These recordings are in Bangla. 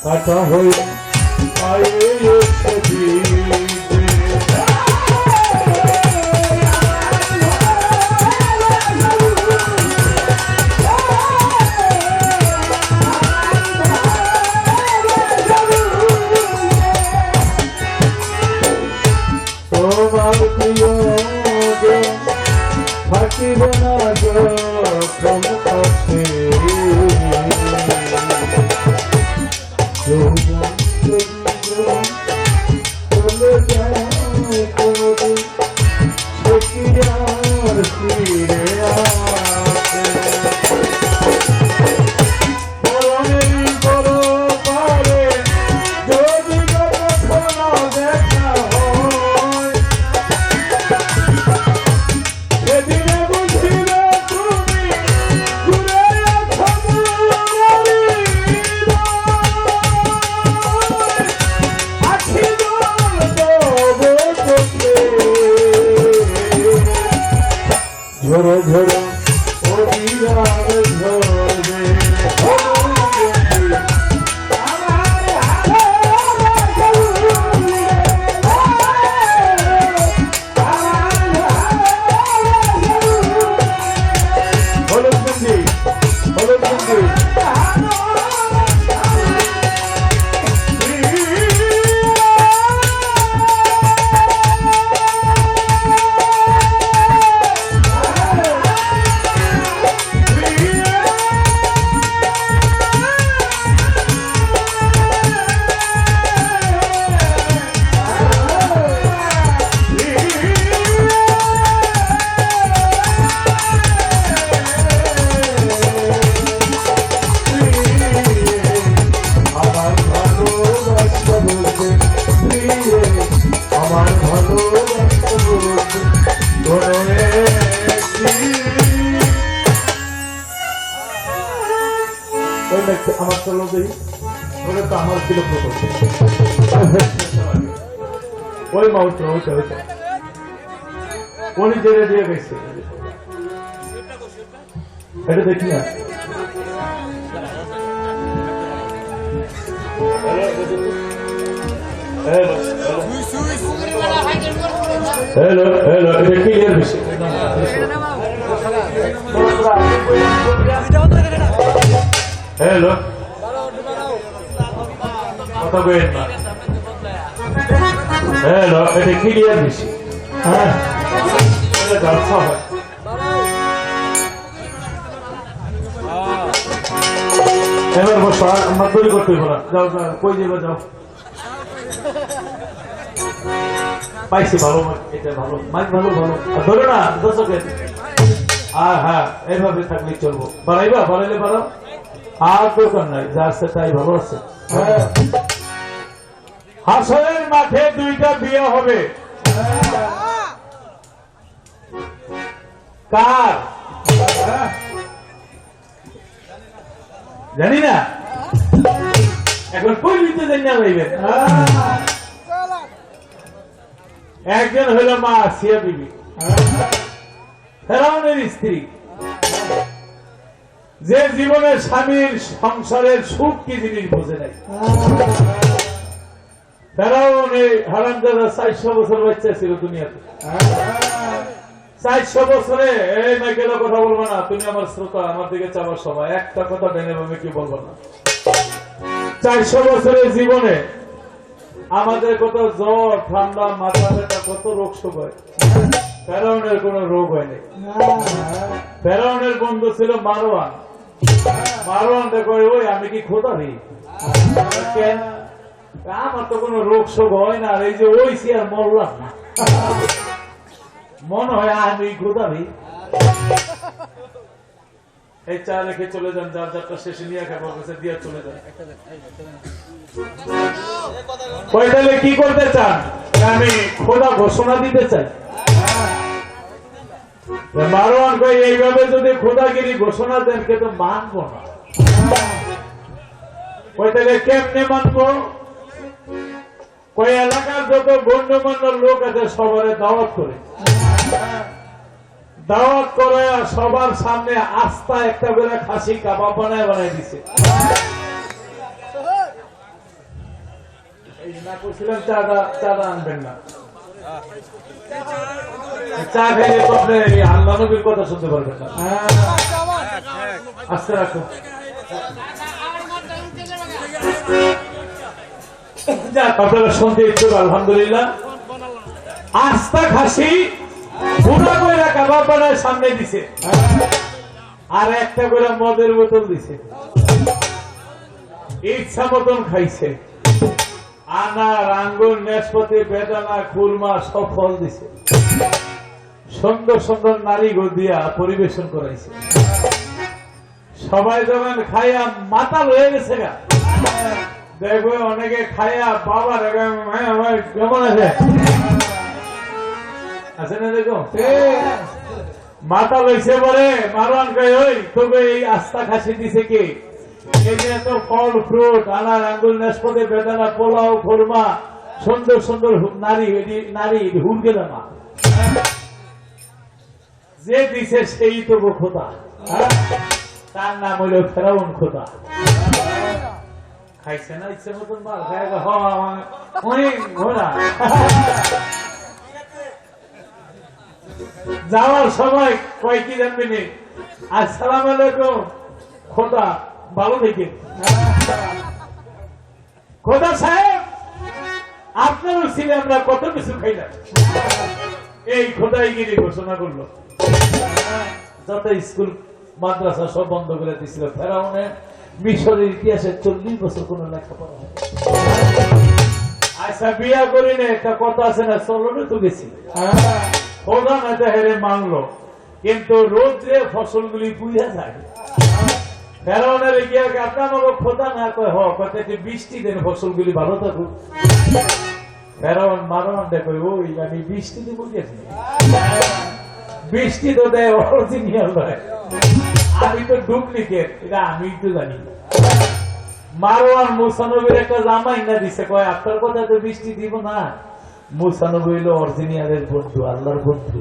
কাটা হয়ে পায়ে এসে তোমার প্রিয় থাকিবে না যখন কাছে চলে যায় কোনদিন আর ফিরে আসে বরণের বড় পারে যদি কখনো দেখা হয় সেদিনে বুঝিবে তুমি ঘুরে ঝোড়ো ঝোড়ো অভিরাম ঝরবে হলুদ বন্দি হলুদ বন্দি আমার চলো দেই ওটা তো আমার ছিল ওই মাউট ওইটা ওইটা উনি জেনে দিয়ে গেছে এটা দেখি না হ্যালো হ্যালো এটা ক্লিয়ার বেশি হ্যালো কথা বলেন না হ্যালো এটা ক্লিয়ার বেশি হ্যাঁ এটা ব্যবসা হয় এবার বসো আমার তৈরি করতে হইব না যাও যাও কই যাবে যাও পাইছি ভালো এটা ভালো মাইক ভালো ভালো ধরো না দর্শকের হ্যাঁ এইভাবে থাকলে চলবো বাড়াইবা বাড়াইলে বাড়াও আর দোকান নাই যা আছে তাই ভালো আছে হাসরের মাঠে দুইটা বিয়ে হবে কার জানি না এখন কই নিতে জানি না ভাইবেন একজন হইল মা আসিয়া বিবি ফেরাউনের স্ত্রী যে জীবনের স্বামীর সংসারের সুখ কি জিনিস বোঝে নাই ফেরাউন এই হারামজাদা 400 বছর বাচ্চা ছিল দুনিয়াতে 400 বছরে এই মাইকেল কথা বলবো না তুমি আমার শ্রোতা আমার দিকে চাওয়ার সময় একটা কথা ডেনে ভাবে কি বলবো না 400 বছরের জীবনে আমাদের কত জ্বর ঠান্ডা মাথা ব্যথা কত রোগ শোক হয় ফেরাউনের কোন রোগ হয়নি। ফেরাউনের বন্ধু ছিল মারওয়ান। মারওয়ান দেখো ওই আমি কি খোদা রে, কেন আমার তো কোনো রোগ শোক হয় না, এই যে ওই সে আর মরলাম না, মনে হয় আমি খোদা রে। এই চা রেখে চলে যান, যার যারটা শেষে নিয়ে খাবার কাছে দিয়ে চলে যান। তাহলে কি করতে চান? আমি খোদা ঘোষণা দিতে চাই। মারওয়ান ভাই এইভাবে যদি খোদাগিরি ঘোষণা দেন কিন্তু মানবো না। তাহলে কেমনে মানবো? এলাকার যত গণ্যমান্য লোক আছে সবার দাওয়াত করে, দাওয়াত করে সবার সামনে আস্থা একটা করে খাসি কাবাব বানায় বানায় দিছে। এই না করছিলাম চাঁদা আনবেন না, চা খাইলে তো আপনি আল্লাহ নবীর কথা শুনতে পারবেন না। আস্তে রাখো। আপনারা শুনতে ইচ্ছুক, আলহামদুলিল্লাহ। আস্থা খাসি বুড়া করে কাবাব বানায় সামনে দিছে, আর একটা করে মদের বোতল দিছে। ইচ্ছা মতন খাইছে, আনার, আঙ্গুর, নাশপাতি, বেদানা, খুরমা সব ফল দিছে। সুন্দর সুন্দর নারী দিয়া পরিবেশন করাইছে। সবাই যখন খাইয়া মাতাল হয়ে গেছে গা, দেখবে অনেকে খাইয়া বাবার কেমন আছে আছে না, দেখো মাতাল হয়েছে বলে মারওয়ান কয় ওই তোকে এই আস্থা খাসি দিছে কে? এই যে এত ফল ফ্রুট, আনার, আঙ্গুল, নাশপাতি, বেদানা, পোলাও, খুরমা, সুন্দর সুন্দর নারী নারী হুল গেলাম যে দিছে সেই তো খোদা। তার নাম হইল ফেরাউন খোদা। খাইছে না ইচ্ছে মতন মাল খাই অনেক ঘোড়া। যাওয়ার সময় কয় কি জানবি নি, আসসালাম আলাইকুম খোদা, ভালো দেখে খোদা সাহেব আপনার ছিল আমরা কত কিছু খাইলাম। এই খোদাইগিরি ঘোষণা করলো। যত স্কুল মাদ্রাসা সব বন্ধ করে দিয়েছিল। ফেরাউনের মিশরের ইতিহাসে 40 বছর কোন লেখাপড়া হয়। আচ্ছা বিয়া করি না, একটা কথা আছে না, চলনে তো গেছিল খোদা না হেরে মানলো, কিন্তু রোদ্রে ফসলগুলি বুঝা যায়। ফেরাউনের গিয়ে আপনার খোদা না কয় হতে বৃষ্টি দেন ফসলগুলি ভালো থাকুক। ফেরাউন মারওয়ান দেখো ওই আমি বৃষ্টি দিব গেছি, বৃষ্টি তো দেয় অরিজিনাল দেয়, আমি তো ডুপ্লিকেট, এটা আমি তো জানি। মারওয়ান মুসা নবীর একটা জামা ইনা দিছে, কয় আপনার কথা তো বৃষ্টি দিব না। মুসা নবী হইল অরিজিনালের বন্ধু, আল্লাহর বন্ধু।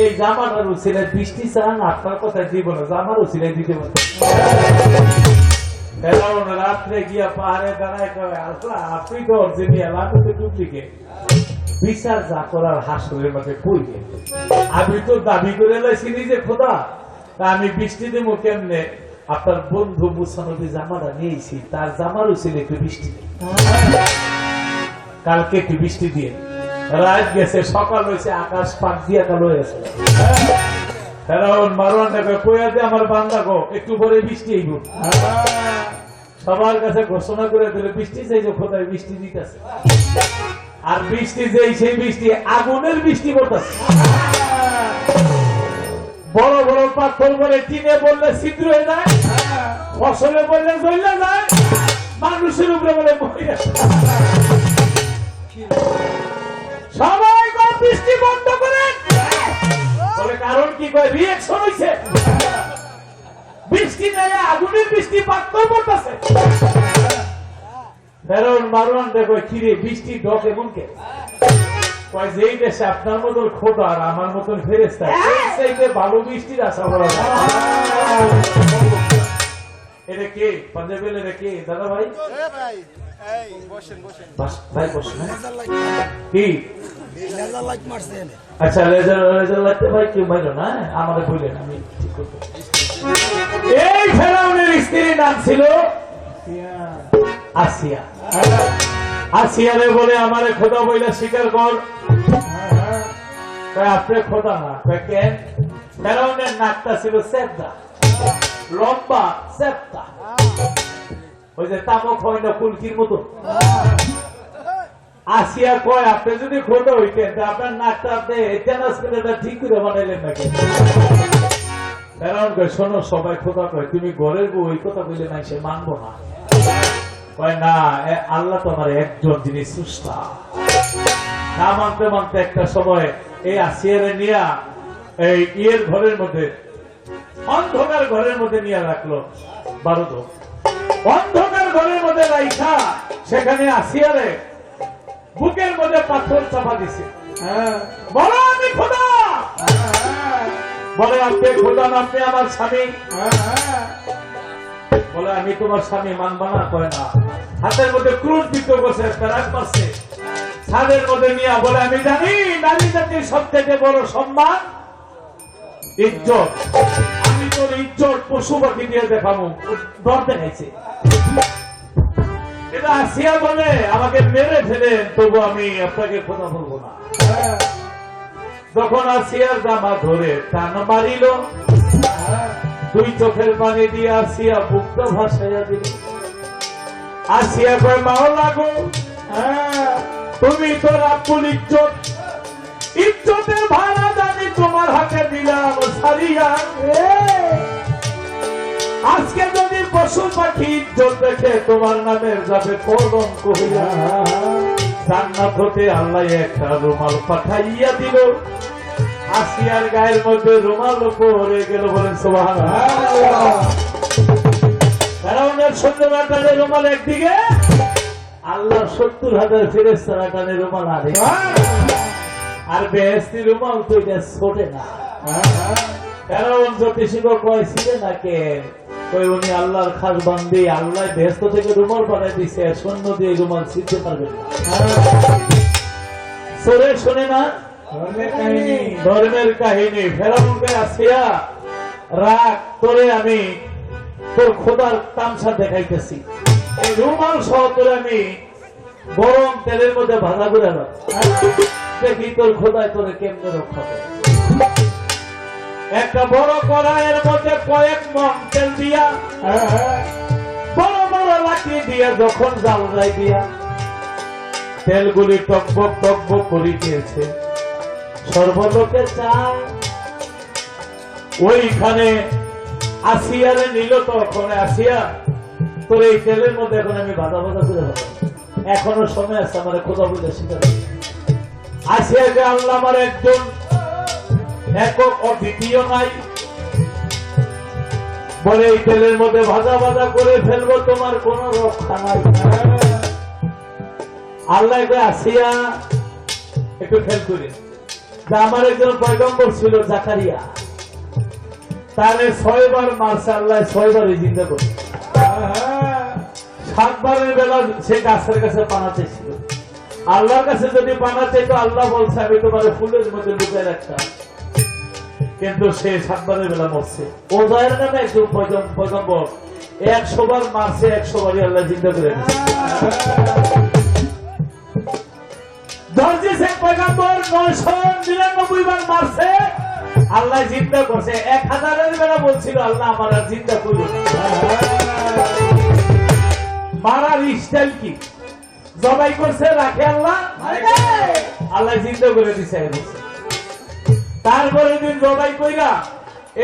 এই জামাটার উছিলায় বৃষ্টি চান, আপনার কথা দিব না, জামার উছিলায় দিতে পারত। ফেরাউন রাত্রে গিয়া পাহাড়ে দাঁড়ায় কয় আল্লাহ আপনি তো অরিজিনাল, আমি তো ডুপ্লিকেট। বিচার যা করার হাসরের মাঠে কইলে আমি তো দাবি করে লাইছি নিজে খোদা, তা আমি বৃষ্টি দেবো কেমনে? আপনার বন্ধু মুসা নবী জামাটা নিয়েছি, তার জামার উচিত একটু বৃষ্টি কালকে একটু বৃষ্টি দিয়ে। রাত গেছে, সকাল হয়েছে, আকাশ পাক দিয়া কালো হয়েছে। ফেরাউন মারওয়ানটাকে কইয়া দিয়ে আমার বান্দা গো একটু পরে বৃষ্টি আইব। সবার কাছে ঘোষণা করে দিলে বৃষ্টি চাইছে, খোদায় বৃষ্টি দিতেছে। আর বৃষ্টি যেই সেই বৃষ্টি আগুনের বৃষ্টি পড়তেছে। বড় বড় পাথর করে টিনে বললে ছিদ্র হয়ে যায়, ফসলে বললে জ্বলে যায়, মানুষের উপরে বলে সবাই বৃষ্টি বন্ধ করেন বলে। কারণ কি কয় রিয়েকশন হয়েছে, বৃষ্টি নেই, আগুনের বৃষ্টি পাথর পড়তেছে। ফেরাউন মারওয়ান দেখো কিরে বৃষ্টি ডক এমন কে? কয় যেই দেশে আপনার মতন খোদা আর আমার মতন ফেরেশতা, সেইতে ভালো বৃষ্টির আশা করা যায়। এটা কে? পাঞ্জাবের এটা কে দাদা ভাই? ভাই বসেন কি? আচ্ছা লেজার লাইটে ভাই কেউ মাইল না, আমাদের বললেন আমি ঠিক করবো। এই ফেরাউনের স্ত্রীর নাম ছিল আসিয়া। আসিয়ারে বলে আমারে খোদা বইলা স্বীকার কর। আপনি খোদা না কেন? ফেরাউনের নাকটা ছিল সেপ্তা, লম্বা সেপ্তা, ওই যে তামক হয় না ফুলকির মতো। আসিয়া কয় আপনি যদি খোদা হইতেন আপনার নাকটা আপনি ঠিক করে বানাইলেন নাকি? ফেরাউন কয় শোনো, সবাই খোদা কয়, তুমি ঘরের বউ ওই কথা বললে নাই সে মানবো না। কয় না, আল্লাহ তোমার একজন যিনি স্রষ্টা। না মানতে মানতে একটা সময় এই আসিয়ারে নিয়া এই ইয়ের ঘরের মধ্যে, অন্ধকার ঘরের মধ্যে নিয়ে রাখলো। বারুদ অন্ধকার ঘরের মধ্যে রাইখা সেখানে আসিয়ারে বুকের মধ্যে পাথর চাপা দিছে। বলো আমি খোদা। বলে আপনি খোদা না, আপনি আমার স্বামী। বলে আমি তোমার স্বামী, মানবা না? কয় না। হাতের মধ্যে ক্রুশ বিদ্ধ করছে, প্যারাক মারছে ছাদের মধ্যে নিয়ে। বলে আমি জানি নারী জাতির সব থেকে বড় সম্মান ইজ্জত। আমি তোর ইজ্জত পশু পাখি দিয়ে দেখাবো। ডর দেখাইছে। এটা আসিয়া বলে আমাকে মেরে ফেলেন, তবু আমি আপনাকে কথা বলবো না। যখন আসিয়ার জামা ধরে টান মারিল, দুই চোখের পানি দিয়ে আসিয়া বুকটা ভাসাইয়া দিল। আসিয়া কয় মাও লাগো, তুমি তোর আব্বুল ইজ্জত, ইজ্জতের ভাড়া জানি তোমার হাতে দিলাম সারিয়া। আজকে যদি পশু পাখি ইজ্জত দেখে তোমার নামের যাবে কলঙ্ক হইয়া। জান্নাত হতে আল্লাহ একটা রুমাল পাঠাইয়া দিল। আসিয়ার গায়ের মধ্যে রুমাল পরে গেল। বলেন সুবহানাল্লাহ। ফেরাউনের সৈন্যরা টানে রুমাল একদিকে, আল্লাহ 70,000 ফেরেশতারা টানে রুমাল আরেক। আর বেহেশতি রুমাল তো এটা ছোটে না। ফেরাউন জ্যোতিষীকে কয়েছিলেন না কে? কই উনি আল্লাহর খাস বান্দি, আল্লাহ বেহেশত থেকে রুমাল পাঠাই দিছে, সৈন্য দিয়ে রুমাল ছিঁড়তে পারবে না। সরে শোনে না ধর্মের কাহিনী। ফেরাউনকে আসিয়া রাখ, তোরে আমি তোর খোদার তামসা দেখাইতেছি। এই রুমাল সহ তোরে আমি গরম তেলের মধ্যে ভাজা করে দেখি তোর খোদায় তোরে কেমনে রক্ষা করে। একটা বড় কড়াইয়ের মধ্যে কয়েক মণ তেল দিয়া, বড় বড় লাঠি দিয়া যখন জ্বালাই দিয়া তেলগুলি টকবক টকবক করিতেছে, সর্বলোকে চায়। ওইখানে আসিয়ারে নিল। তখন আসিয়া তোর এই তেলের মধ্যে এখন আমি ভাজা ভাজা করে ভাবো, এখনো সময় আছে আমার খোদা বলে শিখাতে। আসিয়াকে আল্লাহ আমার একজন একক অদ্বিতীয় নাই। বলে এই তেলের মধ্যে ভাজা ভাজা করে ফেলবো, তোমার কোন রক্ষা নাই। আল্লাহ আসিয়া একটু খেয়াল করি, আমার একজন পয়গম্বর ছিল জাকারিয়া, তারে 6 বার মারছে আল্লাহ, 6 বারই জিন্দা করে। 7 বারের বেলা সে গাছের কাছে পানা চাইছিল। আল্লাহর কাছে যদি পানা চাইতো, আল্লাহ বলছে আমি তোমার ফুলের মধ্যে লুকায় রাখতাম, কিন্তু সে 7 বারের বেলা মরছে। ওজায়ের নামে একজন পয়গম্বর 100 বার মারছে, 100 বারই আল্লাহ জিন্দা করে দিয়েছে। পয়গম্বর 999 বার মারছে, আল্লাহ জিন্দা করছে। 1000-এর বেলা বলছিল আল্লাহ আমার আর জিন্দা করুন। মারার স্টাইল কি? জবাই করছে, রাখে আল্লাহ, আল্লাহ জিন্দা করে দিছে। তারপরে দিন জবাই কইরা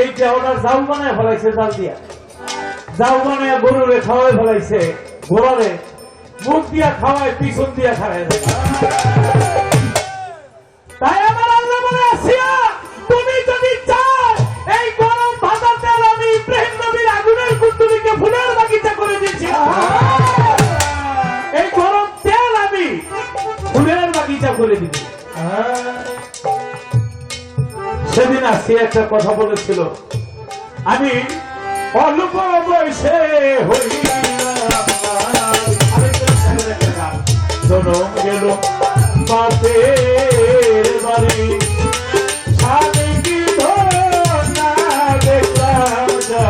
এই দেহটার জাল বানায় ফেলাইছে, জাল দিয়া জাল বানায় গরুরে খাওয়াই ফেলাইছে। ঘোড়ারে মুখ দিয়া খাওয়ায়, পিছন দিয়া খাওয়ায়। তাই আমার আল্লাহ বলে আসিয়া, তুমি যদি চাও এই গরম ভাজা তেল আমি ইব্রাহিম নবীর আগুনের কুণ্ডলীকে ফুলের বাগিচা করে দিয়েছি, এই গরম তেল আমি ফুলের বাগিচা করে দিবি। সেদিন আসিয়া একটা কথা বলেছিল, আমি অল্প বয়সে জনম গেল বাপের বাড়ি, স্বামী কি ধনা দেখলাম যা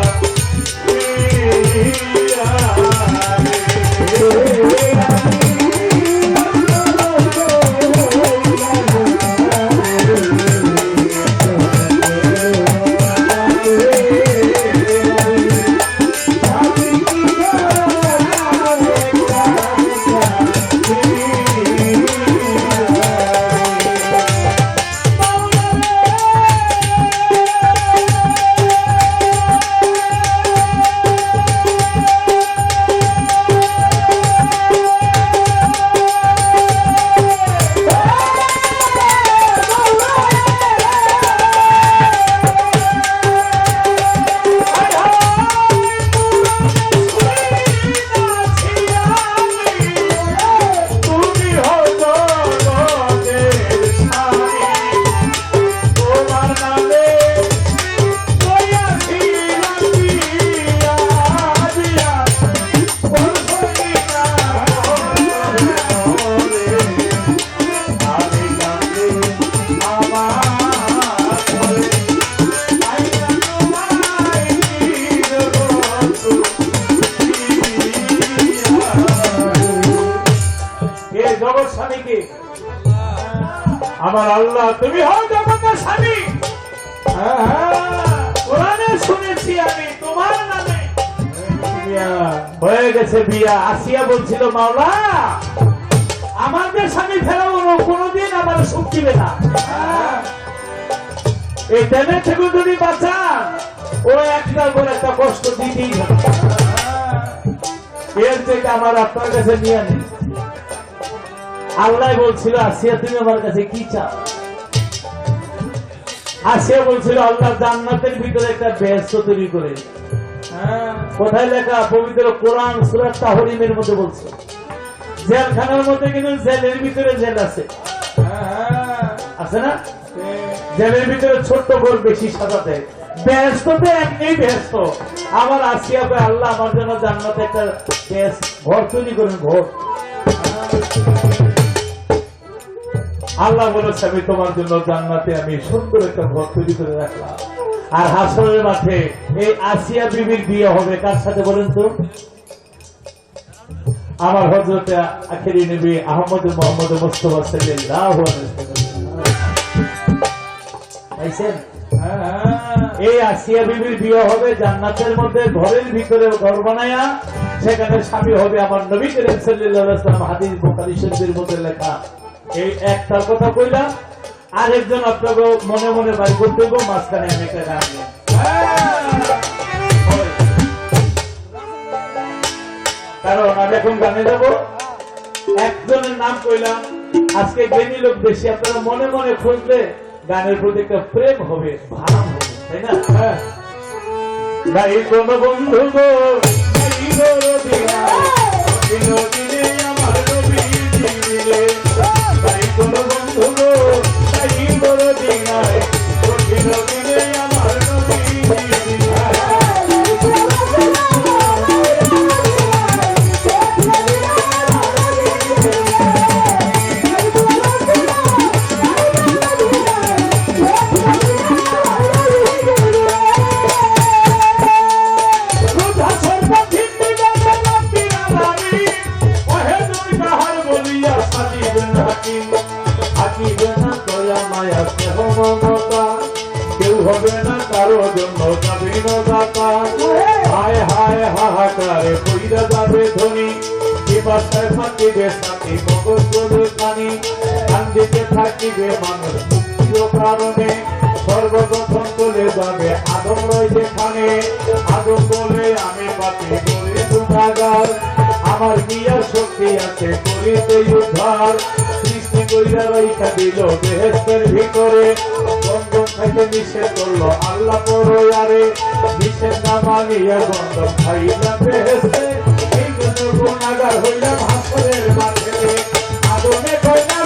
তুমি হও জগতের স্বামী। কোরআনে শুনেছি আমি তোমার নামে হয়ে গেছে বিয়া। আসিয়া বলছিল মাওলা আমাদের স্বামী ফেরাউন কোনদিন আমার সুখ দিবে না, এই টেনে থেকে যদি বাঁচান ও একটার পর একটা কষ্ট দিতেই হবে। এর থেকে আমার আপনার কাছে নিয়ে আনি। আল্লাহ বলছিল আসিয়া তুমি আমার কাছে কি চাও? আসিয়া বলছিল আল্লাহ জান্নাতের ভিতরে একটা বেহেশত তৈরি করে। কোথায় লেখা? পবিত্র কোরআন সূরা তাহরিমের মধ্যে বলছে। জেলখানার মধ্যে কিন্তু জেলের ভিতরে জেল আছে, আছে না? জেলের ভিতরে ছোট্ট ঘর বেশি সাজাতে বেহেশতে এমনি বেহেশত। আমার আসিয়া কয় আল্লাহ আমার জন্য জান্নাতে একটা ঘর তৈরি করেন, ঘর। আল্লাহ বলেছে আমি তোমার জন্য জান্নাতে আমি সুন্দর একটা ঘর তৈরি করে রাখলাম। আর হাসরের মাঠে এই আসিয়া বিবির বিয়ে হবে কার সাথে বলেন তো? আমার হযরতে আখেরি নবী আহমদ মুহাম্মদ মুস্তাফা সাল্লাল্লাহু আলাইহি ওয়াসাল্লাম। পাইছেন? এই আসিয়া বিবির বিয়ে হবে জান্নাতের মধ্যে, ঘরের ভিতরে ঘর বানায়া সেখানে স্বামী হবে আমার নবী করিম সাল্লাল্লাহু আলাইহি ওয়াসাল্লাম। হাদিস বুখারী শরীফের মধ্যে লেখা। এই একটার কথা কইলাম, আরেকজন আপনাকে মনে মনে বাড়ি করতে হবে, মাঝখানে আমি একটা গান গাই। কারণ আমি এখন গানে যাব, একজনের নাম কইলাম। আজকে জ্ঞানী লোক বেশি, আপনারা মনে মনে খুঁজলে গানের প্রতি একটা প্রেম হবে, ভাব হবে, তাই না? নাই কোন বন্ধু গো নাই গো বিনোদিনী আমার নবী দিলে, নাই কোন বন্ধু গো নাই বড় দিনাই বিনোদিনী আমার নবী দিলে। কেউ হবে না কারো জন্য যাবে না দাতা, হায় হায় হাহাকারে কইরা যাবে ধনী, বাসায় থাকিবে সাথী মগজ গরুর কানি, কান্দিতে থাকিবে মানুষ মুক্তির কারণে, সর্বপ্রথম চলে যাবে আদম রয় যেখানে, আদম বলে আমি পাপি করি গুনাহগার, আমার গিয়ার শক্তি আছে করিতে উদ্ধার, সৃষ্টি কইরা রাইখা দিল বেহেশতের ভিতরে, বন্ধন খাইতে নিষেধ করলো আল্লাহ পরয়ারে, নিষেধ না মানিয়া বন্ধন খাইলাম বেহেশতে, এই জন্য গুনাহগার হইলাম হাসরের মাঠে, আদমে কইলাম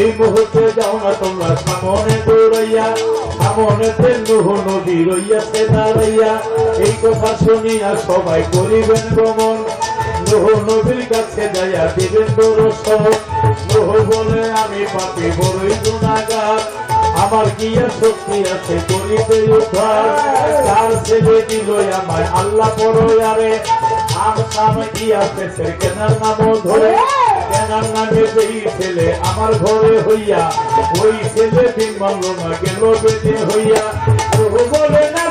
এই মুহূর্তে যাও না তোমরা সামনে দৌড়াইয়া, সামনেতে নূহ নবী রইয়াছে দাঁড়াইয়া, এই কথা শুনিয়া সবাই করিবেন গমন, নূহ নবীর কাছে যাইয়া দিবেন দর্শন, নূহ বলে আমি পাপী বড়ই গুনাহগার, আমার গিয়া শক্তি আছে করিতে উদ্ধার, তার ছেলে দিল আমায় আল্লাহ পরয়ারে, আমি গিয়া পেছের কেনার নাম ধরে, কেনার নামে যেই ছেলে আমার ঘরে হইয়া, ওই ছেলে দিন মানল না গেল বেঁচে হইয়া, প্রভু বলে না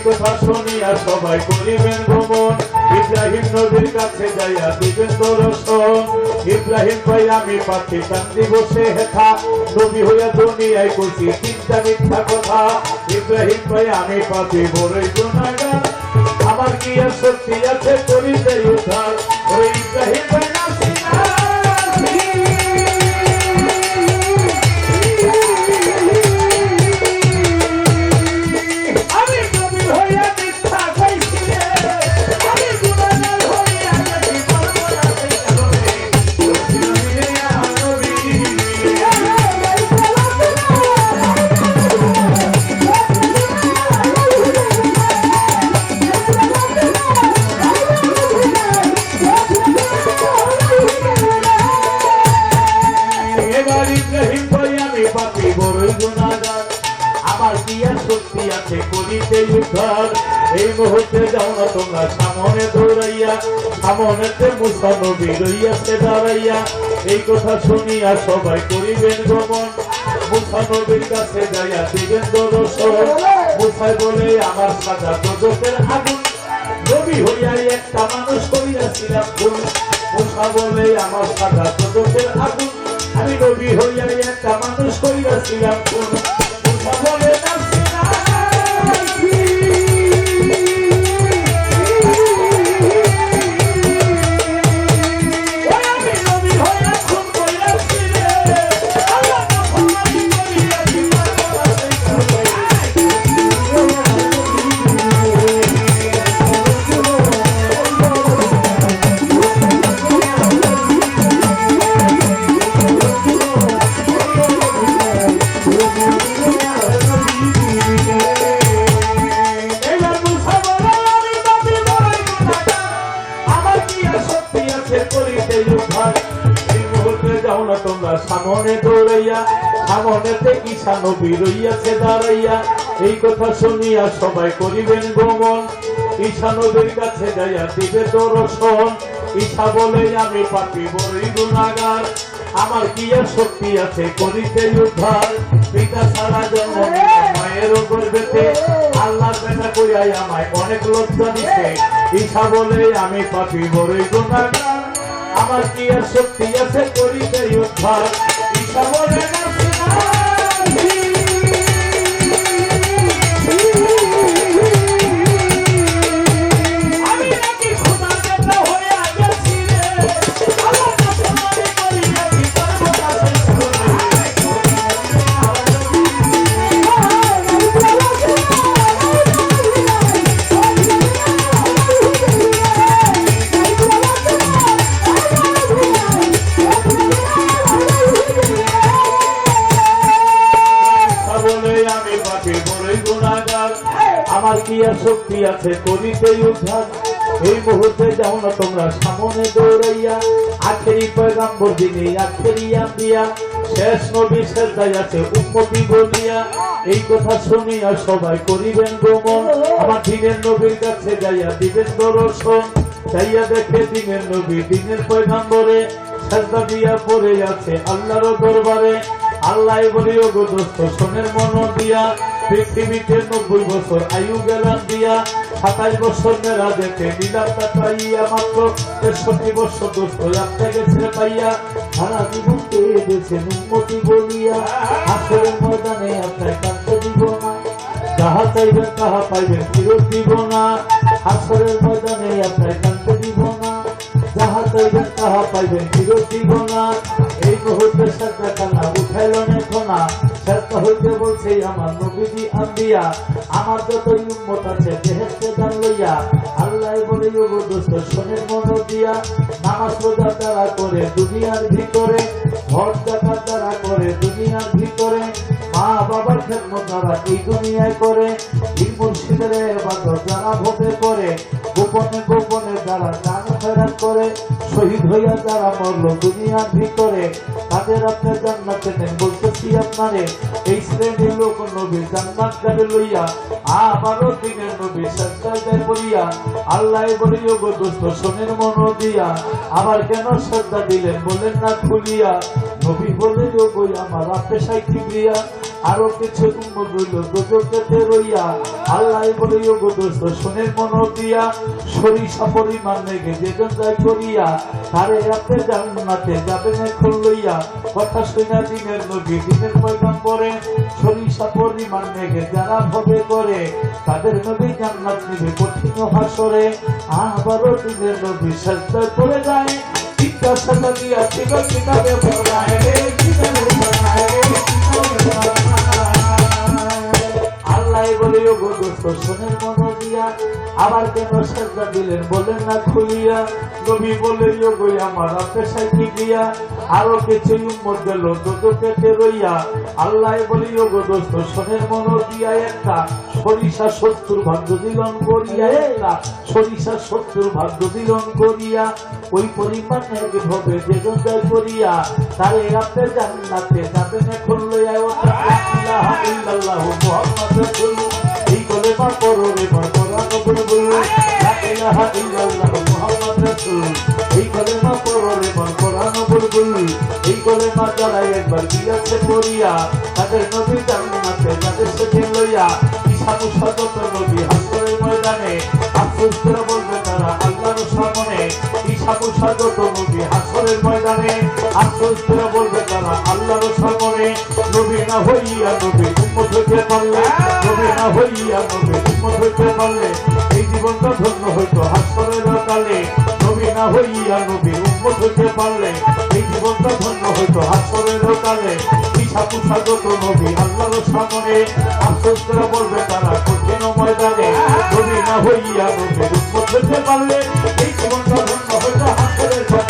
কথা শুনিয়া সবাই করিবেন ভ্রমণ ইব্রাহিম নবীর কাছে যাইয়া দিবেন দর্শন ইব্রাহিম ভাই আমি পাচ্ছি কান্দি বসে হেথা নবী হইয়া দুনিয়ায় কইছি তিনটা মিথ্যা কথা ইব্রাহিম ভাই আমি পাচ্ছি বড়ই গুনাহগার আমার কি আর শক্তি আছে করিতে উদ্ধার ওই ইব্রাহিম ভাই নাসি আমার কি আর শক্তি আছে করিতে উদ্ধার এই মুহূর্তে যাও না তোমরা সামনে দৌড়াইয়া সামনেতে মুসা নবী রইয়াছে দাঁড়াইয়া এই কথা শুনিয়া সবাই করিবেন গমন মুসা নবীর কাছে যাইয়া দিবেন দর্শন মুসাই বলে আমার সাজা দোজখের আগুন নবী হইয়া একটা মানুষ করিয়াছিলাম ভুল মুসা বলে আমার সাজা দোজখের আগুন আমি নবী হইয়া একটা মানুষ করিয়াছিলাম ভুল মুসা বলে সামনে দৌড়াইয়া সামনেতে ঈশা নবী রইয়াছে দাঁড়াইয়া এই কথা শুনিয়া সবাই করিবেন গমন ঈশা নবীর কাছে যাইয়া দিবে দর্শন ঈশা বলে আমি পাপী বড়ই গুনাহগার আমার কি আর শক্তি আছে করিতে উদ্ধার পিতা ছাড়া জন্ম মায়েরও গর্ভেতে আল্লাহর বেটা কইয়াই আমায় অনেক লজ্জা দিছে ঈশা বলে আমি পাপী বড়ই গুনাহগার আমার কি আর শক্তি আছে করিতে উদ্ধার ঈশা বলে আমি নাকি খোদা বেটা হইয়া গেছি রে আল্লাহ নাফরমানি করিয়াছি পারবো না আমার কি আর শক্তি আছে করিতে উদ্ধার এই মুহূর্তে যাও না তোমরা সামনে দৌড়াইয়া আখেরি পয়গাম্বর যিনি আখেরি আম্বিয়া শেষ নবী শেষদায় আছে উম্মতি বলিয়া এই কথা শুনিয়া সবাই করিবেন গমন আমার দিনের নবীর কাছে যাইয়া দিবেন দর্শন যাইয়া দেখে দিনের নবী দিনের পয়গাম্বরে শেষদা দিয়া পড়ে আছে আল্লাহর দরবারে আল্লাহ বলি ও গো দোস্ত শোনের মন দিয়া পৃথিবীতে 90 বছর আয়ু গেলাম দিয়া 27 বছর মেলা দেখে নিলাম পাইয়া মাত্র 63 বছর দোস্ত আপনি গেছে পাইয়া সারা জীবন পেয়েছেন উন্মতি বলিয়া হাসরের ময়দানে আপনার কাছে দিব না যাহা চাইবেন তাহা পাইবেন ফিরত দিব না হাসরের ময়দানে আপনার কাছে দিব না যাহা চাইবেন তাহা পাইবেন ফিরত দিব না এই মুহূর্তে সাজদা কান্না উঠাইলেন এখনা সাজদা হইতে বলছে আমার নবীজি আম্বিয়া আমার যত উম্মত আছে বেহেশতে দান লইয়া আল্লাহ বলে ও দোস্ত শোনের মন দিয়া নামাজ রোজা দ্বারা করে দুনিয়ার ভিতরে ভোট জাকাত দ্বারা করে দুনিয়ার ভিতরে মা বাবার খেদমত দ্বারা এই দুনিয়ায় করে এই মুর্শিদের ইবাদত যারা ভোগে করে গোপনে গোপনে যারা দান খয়রাত করে শহীদ হইয়া যারা মরল দুনিয়ার ভিতরে তাদের আপনি জান্নাতে নেন বলতেছি আপনারে এই শ্রেণীর লোক নবী জান্নাত যাবে লইয়া আবারও দিনের নবী সাজদায় পড়িয়া আল্লাহ বলি ও গো দোস্ত শোনের মন দিয়া আবার কেন সাজদা দিলেন বলেন না খুলিয়া নবী বলে ও গো আমার আপনি সাই কিবরিয়া আরো কিছু উম্মত হইল দোজখেতে রইয়া আল্লাহ বলে ও গো দোস্ত শোনেন মন দিয়া সরিষা পরিমাণ মেঘে যেজন যায় করিয়া তারে আপনি জান্নাতে যাবেন এখন লইয়া কথা শুনা দিনের নবী দিনের ময়দান পরে সরিষা পরিমাণ মেঘে যারা ভবে করে তাদের নবী জান্নাত নিবে কঠিন হাসরে আবারও দিনের নবী সাজদায় পড়ে যায় চিন্তা সাজা দিয়া ছিল কিতাবে পড়ায় রে কিতাবে পড়ায় রে আল্লাহ বলে ও গো দোস্ত শোনেন মন দিয়া আবার কেন সাজদা দিলেন বলেন না খুলিয়া নবী বলে ও গো আমার পেশায় কি দিয়া আরো কিছু উম্মত গেল দোজখেতে রইয়া আল্লাহ বলে ও গো দোস্ত শোনেন মন দিয়া একটা সরিষা 70 ভাগ দিলন করিয়া একটা সরিষা 70 ভাগ দিলন করিয়া ওই পরিমাণ নাকি হবে যেজন যায় করিয়া তারে আপনি জান্নাতে যাবেন এখন লইয়া ও লা ইলাহা ইল্লাল্লাহু মুহাম্মাদুর রাসূলুল্লাহ এই কলেমা পড়ো রে কোরআন বুলবুল লা ইলাহা ইল্লাল্লাহু মুহাম্মাদুর রাসূল এই কলেমা পড়ো রে কোরআন বুলবুল এই কলেমা যারা একবার দিয়াছে পড়িয়া তাদের নবী জান্নাতে যাদের সাথে লইয়া ইসামু সাদত নবী হাসরের ময়দানে আফসোস করে বলবে তারা আল্লাহর সামনে ইসামু সাদত নবী হাসরের ময়দানে আফসোস করে বলবে তারা আল্লাহর সামনে নবী না হইয়া নবী উম্মত হইতে পারলে নবী না হইয়া নবী উম্মত হইতে পারলে এই জীবনটা ধন্য হইতো হাসরের কালে নবী না হইয়া নবী উম্মত হইতে পারলে এই জীবনটা ধন্য হইতো হাসরের কালে ইসামু সাদত নবী আল্লাহর সামনে আফসোস করে বলবে তারা কঠিন ময়দানে নবী না হইয়া নবী উম্মত হইতে পারলে এই জীবনটা ধন্য হইতো হাসরের কালে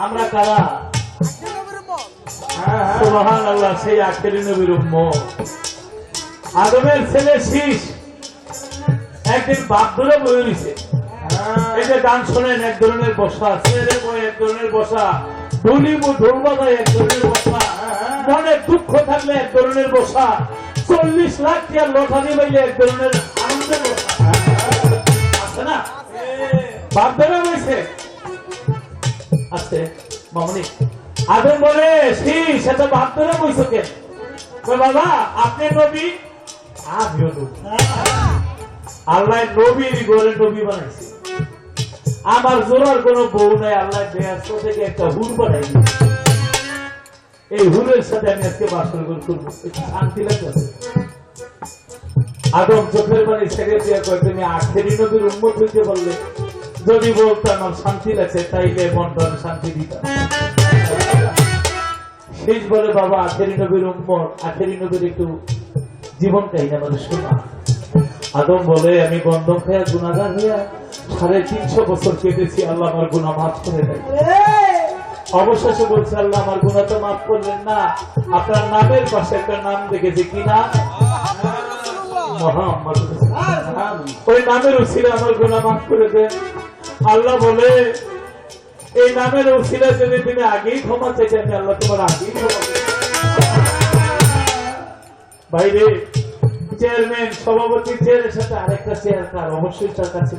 আমরা কারা সুবহানাল্লাহ সেই আখেরি নবীর উম্মত আদমের ছেলে শীষ একদিন বাপ ধরে বয়ে রয়েছে এই যে গান শোনেন এক ধরনের বসা ছেলে বয়ে এক ধরনের বসা ঢুলি ঢোল বাজায় এক ধরনের বসা মনে দুঃখ থাকলে এক ধরনের বসা 40 লাখ টাকার লটারি পাইলে এক ধরনের আনন্দের বসা আছে না বাপ ধরে বইছে আছে মামনি আদম বলে সেটা বাপ ধরে বইছো কেন বাবা আপনি নবী আমিও নবী আল্লাহ নবীর ঘরে নবী বানাইছে আমার জোরার কোন বউ নাই আল্লাহ বেহেশত থেকে একটা হুর বানাই এই হুরের সাথে আমি আজকে বাসর করবো একটু শান্তি লাগতেছে আদম চোখের পানি ছেড়ে দিয়ে কয় তুমি আখেরি নবীর উম্মত হইতে বললে যদি বলতাম আমার শান্তি লাগছে তাইলে মনটা শান্তি দিতাম শেষ বলে বাবা আখেরি নবীর উম্মত আখেরি নবীর একটু জীবন কাহিনী আমাদের শোনা আদম বলে আমি গন্ধম খাইয়া গুনাহগার হইয়া 350 বছর কেটেছি আল্লাহ আমার গুনাহ মাফ করে দেয় অবশেষে বলছে আল্লাহ আমার গুনাহ তো মাফ করলেন না আপনার নামের পাশে একটা নাম দেখেছি কি নাম মুহাম্মদ ওই নামের উসিলা আমার গুনাহ মাফ করে দেন আল্লাহ বলে এই নামের উসিলা যদি তুমি আগেই ক্ষমা চাইতেন আল্লাহ তোমার আগেই ক্ষমা ভাইরে চেয়ারম্যান সভাপতি চেয়ারের সাথে আরেকটা চেয়ার কার অবশ্যই তার কাছে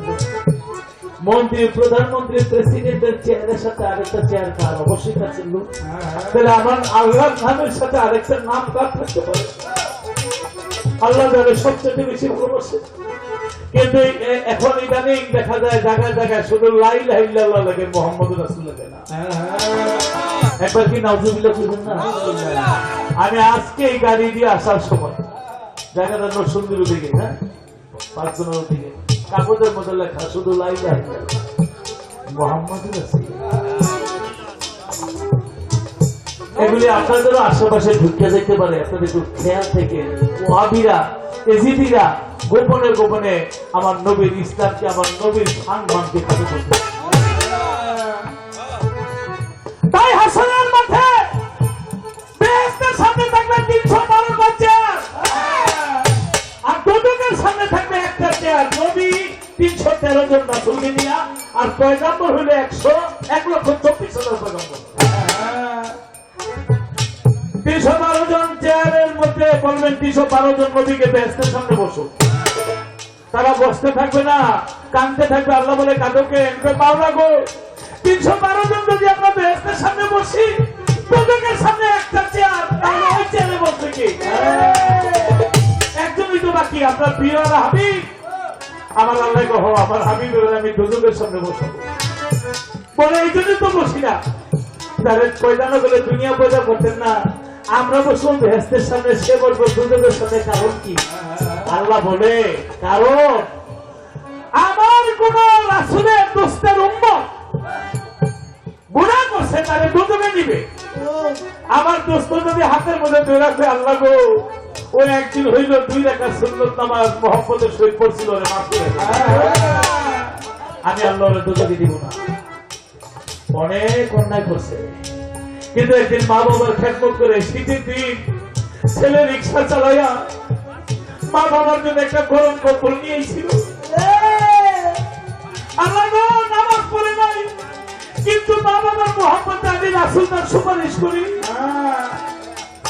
মন্ত্রী প্রধানমন্ত্রী প্রেসিডেন্টের চেয়ারের সাথে আরেকটা চেয়ার কার অবশ্যই কাছে তাহলে আমার আল্লাহর নামের সাথে আরেকটা নাম কার থাকতে পারে আল্লাহ যাবে সবচেয়ে বেশি ভালোবাসে কিন্তু এখন ইদানিং দেখা যায় জায়গায় জায়গায় শুধু লা ইলাহা ইল্লাল্লাহ লাগে মুহাম্মদুর রাসূলুল্লাহ লাগে না একবার কি নাউজুবিল্লাহ করবেন না আমি আজকে এই গাড়ি দিয়ে আসার সময় জায়গাটা সুন্দর দিকে হ্যাঁ 5-15 দিকে কাগজের মধ্যে লেখা শুধু লা ইলাহা ইল্লাল্লাহ মুহাম্মাদুর রাসূলুল্লাহ। এগুলি আপনাদেরও আশেপাশে ঢুকে যেতে পারে, আপনাদের একটু খেয়াল থেকে। ওয়াহাবিরা, এজিদিরা গোপনে গোপনে আমার নবীর ইসলামকে, আমার নবীর সম্মানকে খাটো করতে। তাই হাসনের মাঠে বেহেশতের সামনে থাকবে 312টা চেয়ার, আর দোজখের সামনে থাকবে একটা চেয়ার। নবী 313 জন রাসূলকে নিয়া, আর পয়গম্বর হলো 1,24,000 পয়গম্বর। 312 জন চেয়ারের মধ্যে বলবেন 312 জন নবীকে বেহেশতের সামনে বসো। তারা বসতে থাকবে না, কাঁদতে থাকবে। আল্লাহ বলে কাঁদোকে মাওলা গো, 312 জন যদি আমরা বেহেশতের সামনে বসি, দোজখের সামনে একটা চেয়ার, তাহলে ওই চেয়ারে বসবে কি? একজনই তো বাকি, আপনার প্রিয় হাবিব। আমার আল্লাহ কহ, আমার হাবিবের আমি দোজখের সামনে বসবো বলে, এই জন্যই তো বসি না। তাহলে পয়দা না বলে দুনিয়া পয়দা করতেন না, আমরা বসবো বেহেশতের সামনে, সে বলবো দোজখের সামনে। কারণ কি? আল্লাহ বলে, কারণ আমার কোন রাসূলের দোস্তের উম্মত গুনাহ করছে, তারে দোজখে দিবে। আমার দোস্ত যদি হাতের মধ্যে ধরে রাখে, আল্লাহ গো, ওই একদিন হইল 2 রাকাত সুন্নত নামাজ মুহাম্মদের সহিত পড়ছিল, রে মাফ করে দে। আমি আল্লাহর দোজখে দিব না। অনেক অন্যায় করছে, কিন্তু একদিন মা বাবার খেদমত করে শীতের দিন ছেলে রিক্সা চালাইয়া মা বাবার জন্য একটা গরম কম্বল নিয়েছিল। আল্লাহ গো, নামাজ পড়ে নাই, কিন্তু মা বাবার মোহাম্মদ আমি রাসূল তার সুপারিশ করি,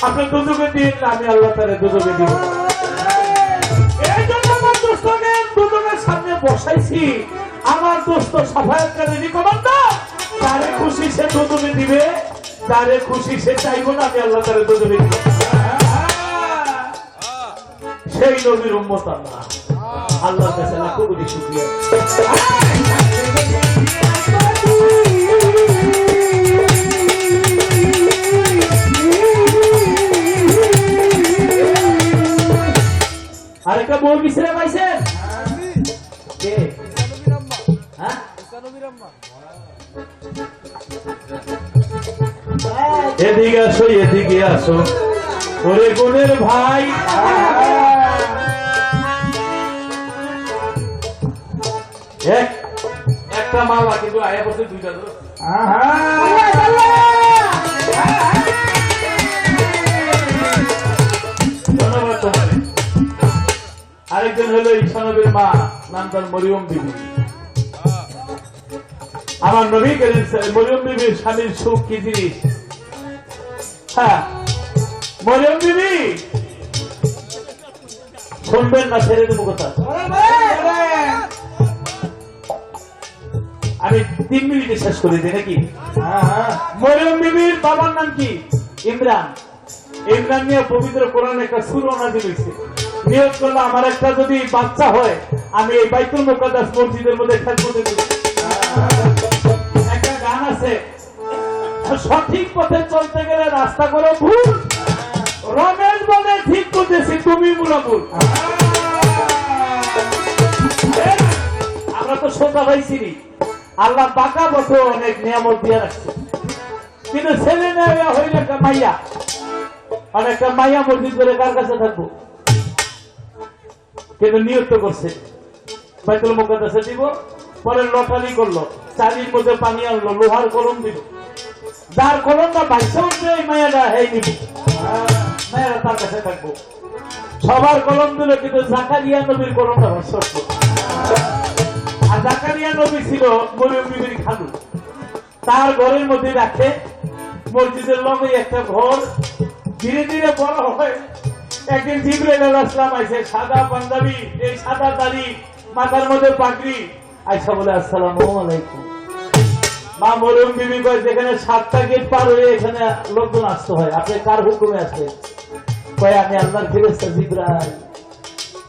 আপনার দোজখে দিন। আমি আল্লাহ তারে দোজখে দিব। এই জন্য আমার দোস্তকে দোজখের সামনে বসাইছি। আমার দোস্ত সাফায়াতকারী কমান্ডার, তারে খুশি সে দোজখে দিবে, তারে খুশি সে চাইবো না, আমি আল্লাহ তারে দোজখে দিব। সেই নবীর উম্মত আমরা। আল্লাহর কাছে লাখো কোটি শুকরিয়া। আরেকটা বউ মিশ্রা পাইছেন? এদিকে আসো, এদিকে আসো, ওরে গুণের ভাই। একটা মালা, কিন্তু আয়া বছর 2টা ধরো। ধন্যবাদ তোমার। আরেকজন হলো ঈসা নবীর মা, নাম তার মরিয়ম বিবি। আমার নবী করিম মরিয়ম বিবির স্বামীর সুখ কি জিনিস? হ্যাঁ, মরিয়ম বিবি শুনবেন না, ছেড়ে দেবো কথা। আমি 3 মিনিটে শেষ করে দিই নাকি? মরিয়ম বিবির বাবার নাম কি? ইমরান। ইমরান নিয়ে পবিত্র কোরআনে একটা সূরা নাযিল হয়েছে। নিয়ত করলো, আমার একটা যদি বাচ্চা হয়, আমি এই বাইতুল মুকাদ্দাস মসজিদের মধ্যে খেদমত করব। একটা গান আছে, সঠিক পথে চলতে গেলে রাস্তা করো ভুল, রমেশ বলে ঠিক করতেছি, তুমি মুলামুল। আমরা তো সোজা পাইছি, আল্লাহ বাঁকা বছর অনেক নিয়ামত দিয়ে রাখছে, কিন্তু ছেলে মেয়ে হইলে একটা মাইয়া, অনেকটা মাইয়া মসজিদ করে কার কাছে থাকবো? কিন্তু নিয়ত করছে বাইতুল মুকাদ্দাসে দিব, পরে লটারি করলো, চারির মধ্যে পানি আনলো, লোহার কলম দিল, যার কলমটা বাইসে উঠবে এই মায়াটা হেই দিব, মায়েরা তার কাছে থাকবো। সবার কলম দিল, কিন্তু জাকারিয়া নবীর কলমটা ভাষ্য। আর জাকারিয়া নবী ছিল মরিয়ম বিবির খালু, তার ঘরের মধ্যে রাখে। মসজিদের লগে একটা ঘর, ধীরে ধীরে বড় হয়। একদিন জিবরাইল আলাইহিস সালাম আইছে, সাদা পাঞ্জাবি, এই সাদা দাড়ি, মাথার মধ্যে পাগড়ি, আইসা বলে আসসালামু আলাইকুম। মা মরিয়ম বিবি কয়, যেখানে 7টা গেট পার হয়ে এখানে লোকজন আসতে হয়, আপনি কার হুকুমে আসছেন? কয়, আমি আল্লাহর ফেরেশতা জিবরাইল।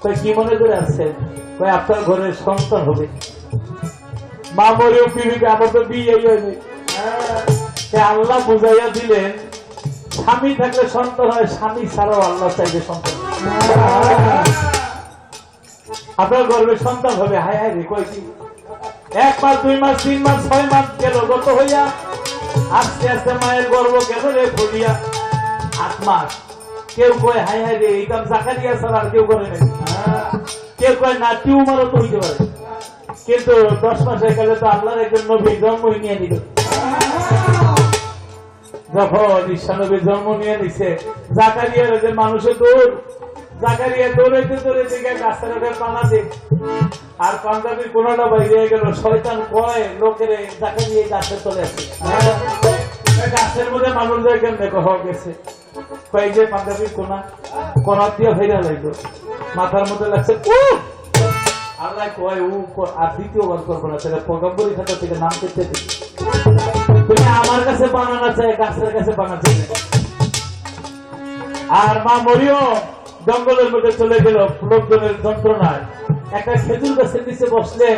কয়, কি মনে করে আসছেন? কয়, আপনার ঘরে সন্তান হবে। মা মরিয়ম বিবিকে, আমার তো বিয়েই হয়নি। আল্লাহ বুঝাইয়া দিলেন, স্বামী থাকলে সন্তান হয়, স্বামী ছাড়াও আল্লাহ চাইবে সন্তান। আপনার গর্বে সন্তান হবে, হায় হায় রে কয়টি, 1 মাস 2 মাস 3 মাস 6 মাস গেল গত হইয়া, আস্তে আস্তে মায়ের গর্ব কেন রে খুলিয়া 8 মাস। কেউ কয় হায় হায় রে এই কাম জাকারিয়া ছাড়া আর কেউ করে নাই, কেউ কয় না টিউমারও তো হইতে পারে, কিন্তু 10 মাসের কালে তো আল্লাহর একজন নবী জন্ম নিয়ে নিল। যখন ঈসা নবী জন্ম নিয়ে নিছে, জাকারিয়ার যে মানুষের দৌড়, জাকারিয়া দৌড়াইতে দৌড়াইতে গাছের ওপরে পানা দিক, আর পাঞ্জাবির কোনটা বাইরে গেল, শয়তান কয় লোকের জাকারিয়া গাছে চলে আসে, গাছের মধ্যে মানুষদের কেমনে হওয়া গেছে, কয় যে পাঞ্জাবির কোনা দিয়ে ফেরা লাগলো, মাথার মধ্যে লাগছে আল্লাহ কয় ও আর দ্বিতীয়বার করবো না, সেটা পয়গম্বরী খাতা থেকে নাম করতে তুমি আমার কাছে বানানো চাই, গাছের কাছে বানাচ্ছে। আর মা মরিয়ম জঙ্গলের মধ্যে চলে গেল লোকজনের যন্ত্রণায়, একটা খেজুর গাছের নিচে বসলেন,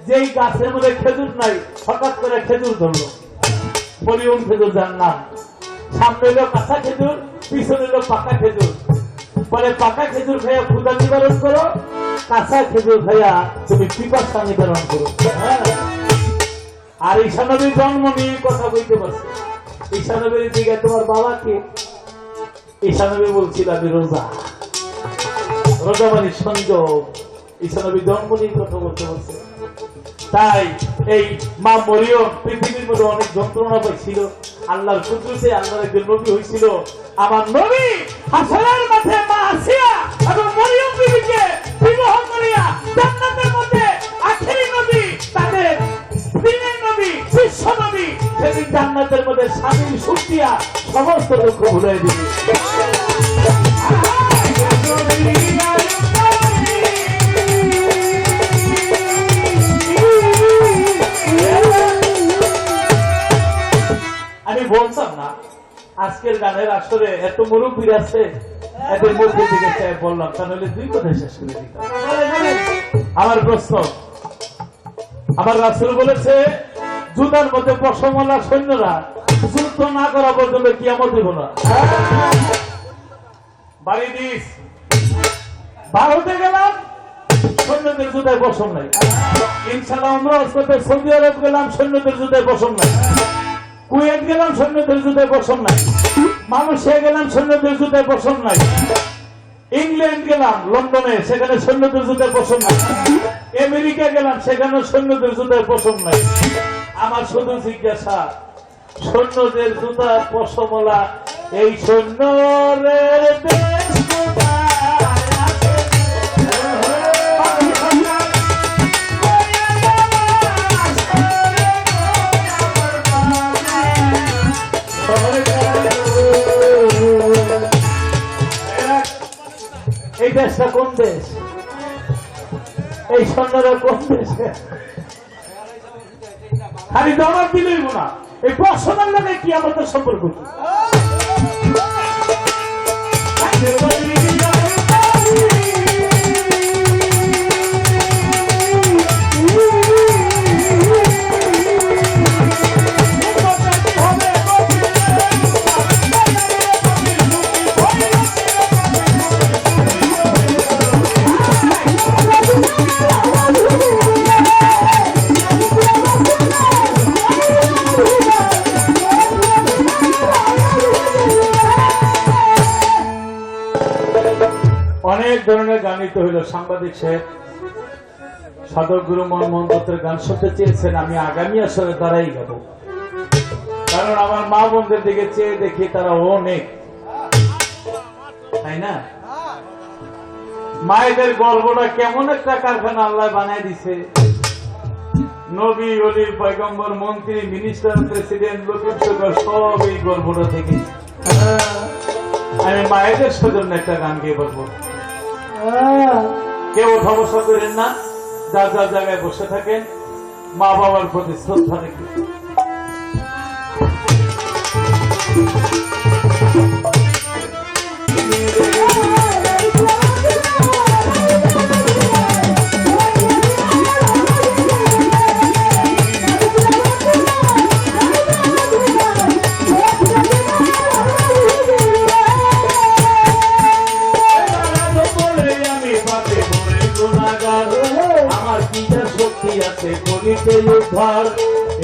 যেই গাছের মধ্যে খেজুর নাই হঠাৎ করে খেজুর ধরলো, মরিয়ম খেজুর যার নাম, সামনে এলো কাঁচা খেজুর, পিছনে এলো পাকা খেজুর, পরে পাকা খেজুর খাইয়া ক্ষুধা নিবারণ করো, কাঁচা খেজুর খাইয়া তুমি পিপাসা নিবারণ করো। আর ঈসা নবীর জন্ম নিয়ে কথা বলতে পারছে। ঈসা নবীর দিকে তোমার বাবা কে? ঈসা নবী বলছিল আমি রোজা, রোজা মানে সংযোগ। ঈসা নবীর জন্ম নিয়ে কথা বলতে পারছে। তাই এই মা মরিয়ম পৃথিবীর মধ্যে অনেক যন্ত্রণা পাইছিল, আল্লাহর কুদরতে আল্লাহর একজন নবী হয়েছিল। আমার নবী হাসরের মাঠে মা আসিয়া এবং মরিয়ম বিবিকে বিবাহ করিয়া জান্নাতের মধ্যে আখেরি নবী, তাদের দিনের নবী, শিষ্য নবী, সেদিন জান্নাতের মধ্যে স্বামীর সুখিয়া সমস্ত দুঃখ ভুলে দিবে। আমি বলতাম না আজকের গানের আসরে এত মুরব্বীর আছে, এদের মুখের দিকে বললাম, তাহলে 2 কথা শেষ করে দিতাম। আমার প্রশ্ন, আমার রাসূল বলেছে জুতার মধ্যে পশমওয়ালা সৈন্যরা যুদ্ধ না করা পর্যন্ত কিয়ামত হইব না। বাড়ি দিস, ভারতে গেলাম সৈন্যদের জুতায় পশম নাই, ইনশাআল্লাহ আমরা করতে সৌদি আরব গেলাম সৈন্যদের জুতায় পশম নাই, কুয়েত গেলাম সৈন্যদের জুতায় পশম নাই, মালয়েশিয়া গেলাম সৈন্যদের জুতায় পশম নাই, ইংল্যান্ড গেলাম লন্ডনে সেখানে সৈন্যদের জুতায় পশম নাই, আমেরিকা গেলাম সেখানে সৈন্যদের জুতায় পশম নাই। আমার শুধু জিজ্ঞাসা, সৈন্যদের জুতা পশমওয়ালা এই সৈন্যের দেশ এই দেশটা কোন দেশ? এই সৈন্যরা কোন দেশে? খালি জবাব দিলেই না, এই পশমের লাগে কি আমাদের সম্পর্ক? অনেক ধরনের গানিত হইল। সাংবাদিক সাহেব সাধক গুরু মোহাম্মদ দত্তের গান শুনতে চেয়েছেন, আমি আগামী আসরে তারাই গাবো, কারণ আমার মা বোনদের দিকে চেয়ে দেখি তারা অনেক, তাই না? মায়েদের গর্বটা কেমন একটা কারখানা আল্লাহ বানায় দিছে। নবী, অলির, পয়গম্বর, মন্ত্রী, মিনিস্টার, প্রেসিডেন্ট, লতিফ সুগার সব এই গর্বটা থেকে। আমি মায়েদের সেজন্য একটা গান গিয়ে বলবো। কেউ সমস্যা করেন না, যার যার জায়গায় বসে থাকেন, মা বাবার প্রতি শ্রদ্ধা রেখে। আমি পাপে পড়ে গুনাহগার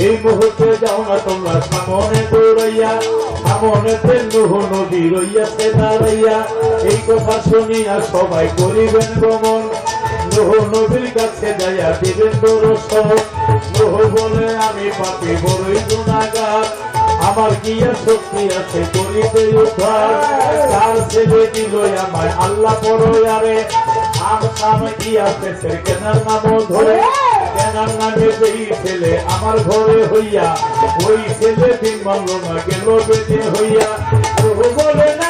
এই মুহূর্তে যাও না তোমরা সামনে দৌড়াইয়া, সামনেতে নূহ নবী রইয়াছে দাঁড়াইয়া। এই কথা শুনিয়া সবাই করিবেন গমন, নূহ নবীর কাছে যাইয়া দিবেন দর্শন। নূহ বলে আমি পাপী বড়ই গুনাহগার, আমার কি আর শক্তি আছে করিতে উদ্ধার। তার ছেলে দিল আমায় আল্লাহ পরয়ারে, আমার কি আছে সে কেনার নাম ধরে। কেনার নামে যেই ছেলে আমার ঘরে হইয়া, ওই ছেলে দিন মানল না গেল বেঁচে হইয়া। নূহ বলে না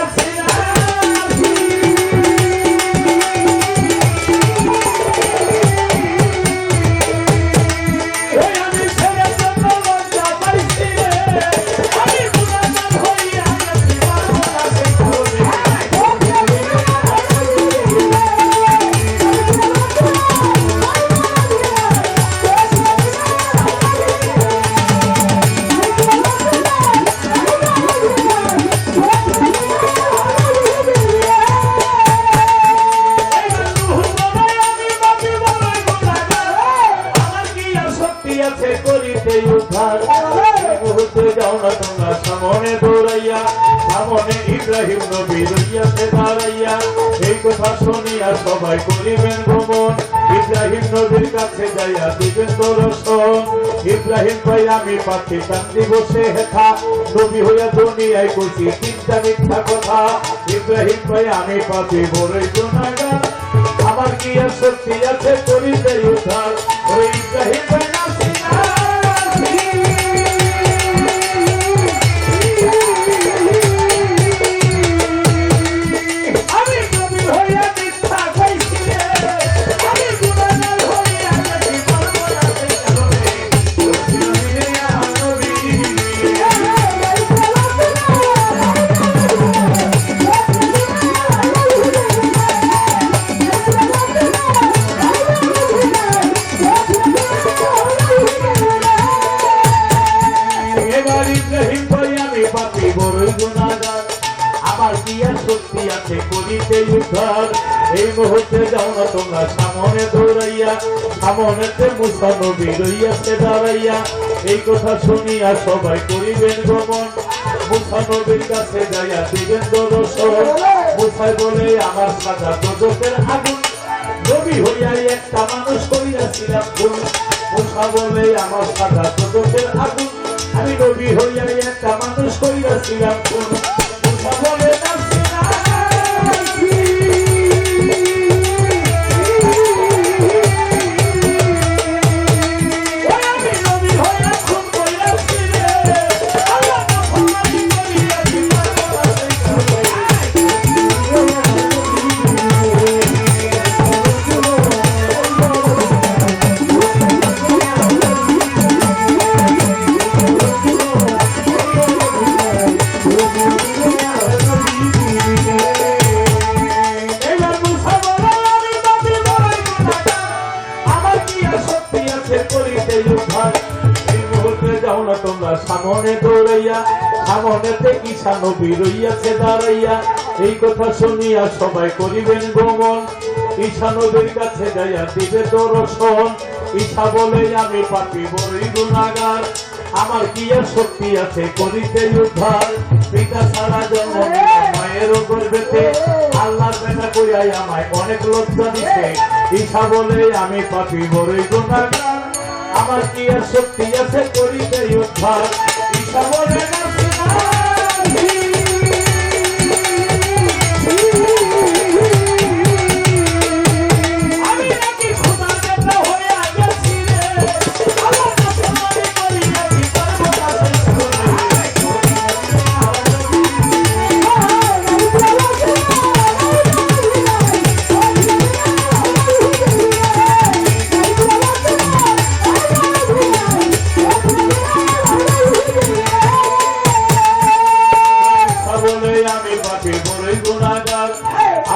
সামনে দৌড়াইয়া, সামনে ইব্রাহিম নবী রইয়াছে দাঁড়াইয়া। এই কথা শুনিয়া সবাই করিবেন ভ্রমণ, ইব্রাহিম নবীর কাছে যাইয়া দিবেন দর্শন। ইব্রাহিম ভাই আমি পাচ্ছি কান্দি বসে হেথা, নবী হইয়া দুনিয়ায় করছি চিন্তা মিথ্যা কথা। ইব্রাহিম ভাই আমি পাচ্ছি বড়ই গুনাহগার, আমার কি আর শক্তি আছে করিতে উদ্ধার। ওই ইব্রাহিম ভাই এই মুহূর্তে যাও না তোমরা সামনে দৌড়াইয়া, সামনেতে মুসা নবী রইয়াছে দাঁড়াইয়া। এই কথা শুনিয়া সবাই করিবেন গমন, মুসা নবীর কাছে যাইয়া দিবেন দর্শন। মুসাই বলে আমার সাদা দোজখের আগুন, নবী হইয়া একটা মানুষ করিয়াছিলাম ভুল। মুসা বলে আমার সাদা দোজখের আগুন, আমি নবী হইয়া একটা মানুষ করিয়াছিলাম ভুল। মুসা বলে তোমরা সামনে দৌড়াইয়া, সামনেতে ঈসা নবী রইয়াছে দাঁড়াইয়া। এই কথা শুনিয়া সবাই করিবেন গমন, ঈসা নবীর কাছে যাইয়া দিবে দর্শন। ঈসা বলে আমি পাপী বড়ই গুনাহগার, আমার কি আর শক্তি আছে করিতে উদ্ধার। পিতা ছাড়া জন্ম মায়ের গর্ভেতে, আল্লাহর বেটা কইয়াই আমায় অনেক লজ্জা দিছে। ঈসা বলে আমি পাপী বড়ই গুনাহগার, আমার কি আর শক্তি আছে করিতে উদ্ধার। ঈসা বলে না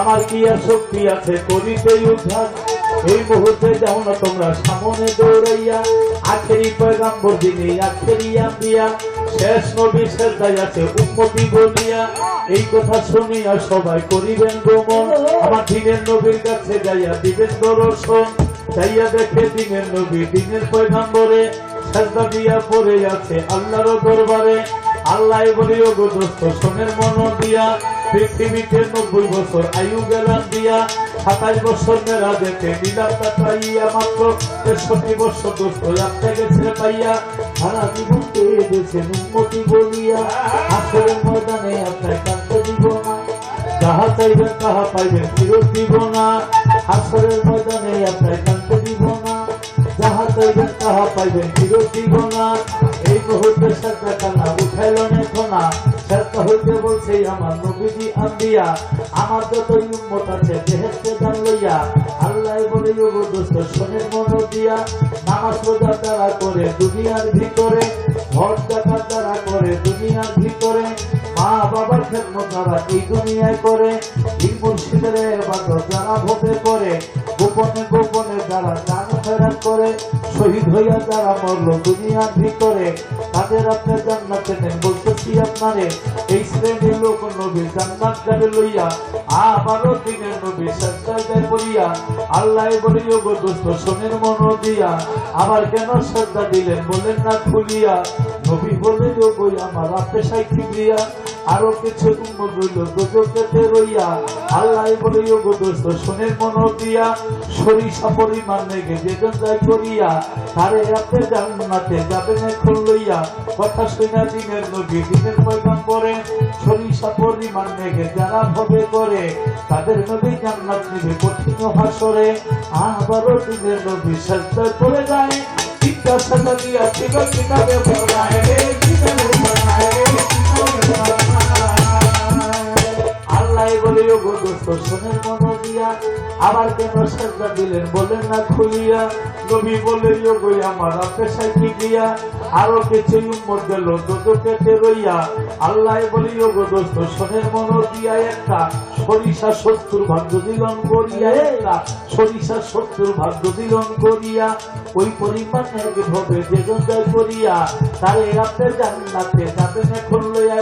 আমার কি আর শক্তি আছে করিতে উদ্ধার। এই মুহূর্তে যাও না তোমরা সামনে দৌড়াইয়া, আখেরি পয়গাম্বর যিনি আখেরি আম্বিয়া, শেষ নবী শেষ দায়াতে উম্মতি বলিয়া। এই কথা শুনিয়া সবাই করিবেন গমন, আমার দিনের নবীর কাছে যাইয়া দিবেন দর্শন। যাইয়া দেখে দিনের নবী দিনের পয়গাম্বরে, সাজদা দিয়া পড়ে আছে আল্লাহর দরবারে। আল্লাহ বলে ও গো দোস্ত সোনের মন দিয়া, পৃথিবীতে 90 বছর আয়ু গেলাম দিয়া, 27 বছর মেরা যেতে দিলাম কাটাইয়া, মাত্র 63 বছর দোস্ত আপনাকে গেছে পাইয়া, সারা জীবন পেয়ে গেছেন উন্মতি বলিয়া, হাসরের ময়দানে আপনার কাঁদতে দিব না, যাহা চাইবেন তাহা পাইবেন ফিরত দিব না, হাসরের ময়দানে আপনার কাঁদতে দিব না, যাহা চাইবেন তাহা পাইবেন ফিরত দিব না। এই মুহূর্তে সাজদা কান্না উঠাইল না, সাজদা হইতে বলছে আমার নবীজি আম্বিয়া, আমার যত উম্মত আছে বেহেশতে গান লইয়া। আল্লাহ বলে ও গো দোস্ত সোনের মন দিয়া, নামাজ রোজা দ্বারা করে দুনিয়ার ভিতরে, হজ জাকাত দ্বারা করে দুনিয়ার ভিতরে, মা বাবার খেদমত দ্বারা এই দুনিয়ায় করে, এই মুর্শিদের ইবাদত যারা ভোগে করে, গোপনে গোপনে যারা দান খয়রাত করে, শহীদ হইয়া যারা মরল দুনিয়ার ভিতরে, তাদের আপনি জান্নাতে নেন বলতেছি আপনারে। এই শ্রেণীর লোক নবী জান্নাত যাবে লইয়া, আবারও দিনের নবী সাজদায় যায় পড়িয়া। আল্লাহ বলি ও গো দোস্ত সোনের মন দিয়া, আবার কেন সাজদা দিলেন বলেন না খুলিয়া। নবী বলে ও গো আমার আপনি সাক্ষী দিয়া, আরো কিছু উম্মত রইল দোজখেতে রইয়া। আল্লাহ বলে ও গো দোস্ত সোনের মন দিয়া, সরিষা পরিমাণ নেগে যেজন যায় করিয়া, তারে আপনি জান্নাতে যাবেন এখন লইয়া। কথা শুনা দিনের নবী দিনের ময়দান পরে, সরিষা পরিমাণ নেগে যারা ভবে করে, তাদের নবী জান্নাত নিবে কঠিন হাসরে। আবারও দিনের নবী সাজদায় পড়ে যায়, চিন্তা সাজা দিয়া ঠিক কিতাবে পড়ায় রে, আল্লাহ বলে ও গো দোস্ত সোনের মন দিয়া, আবার কেন সাজদা দিলেন বলেন না খুলিয়া। নবী বলে ও গো আমার আপনি সাক্ষী দিয়া, আরো কিছু উম্মত গেল দোজখেতে রইয়া। আল্লাহ বলে ও গো দোস্ত সোনের মন দিয়া, একটা সরিষা 70 ভাগ্য দিলন করিয়া, একটা সরিষা 70 ভাগ্য দিলন করিয়া, ওই পরিমাণ এক ভাবে যেজন যায় করিয়া, তারে আপনি জান্নাতে যাবেন এখন লইয়া।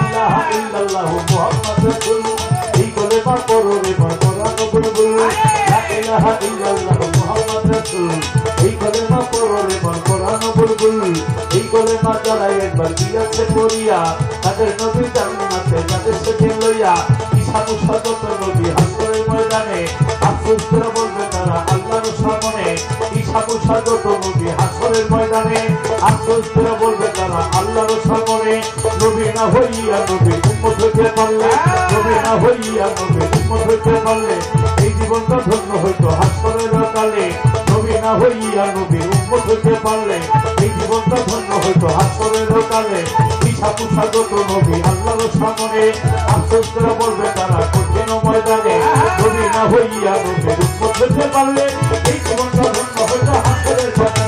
ইলাহা ইল্লাল্লাহু মুহাম্মাদুর রাসূলুল্লাহ, এই কলেমা পড়ো রে কোরআন বলবো, লা ইলাহা ইল্লাল্লাহু মুহাম্মাদুর রাসূলুল্লাহ, এই কলেমা পড়ো রে কোরআন বলবো, এই কলেমা যারা একবার দিয়াছে পড়িয়া, তাদের নবী জান্নাতে তাদের সাথে লইয়া। ঈশা মুসাদত নবী হাসরের ময়দানে আফসোস করে বলবে তারা আল্লাহর সামনে, ঈশা মুসাদত নবী হাসরের ময়দানে আফসোস করে বলবে তারা আল্লাহর সামনে। নবী না হইয়া নবী উম্মত হইতে পারলে, নবী না হইয়া নবী উম্মত হইতে পারলে, এই জীবনটা ধন্য হইতো হাসরের কালে। নবী না হইয়া নবী উম্মত হইতে পারলে, এই জীবনটা ধন্য হইতো হাসরের কালে। ঈশা মুসাদত নবী আল্লাহর সামনে আফসোস করে বলবে তারা কঠিন ময়দানে, নবী না হইয়া নবী উম্মত হইতে পারলে, এই জীবনটা ধন্য হইতো হাসরের কালে।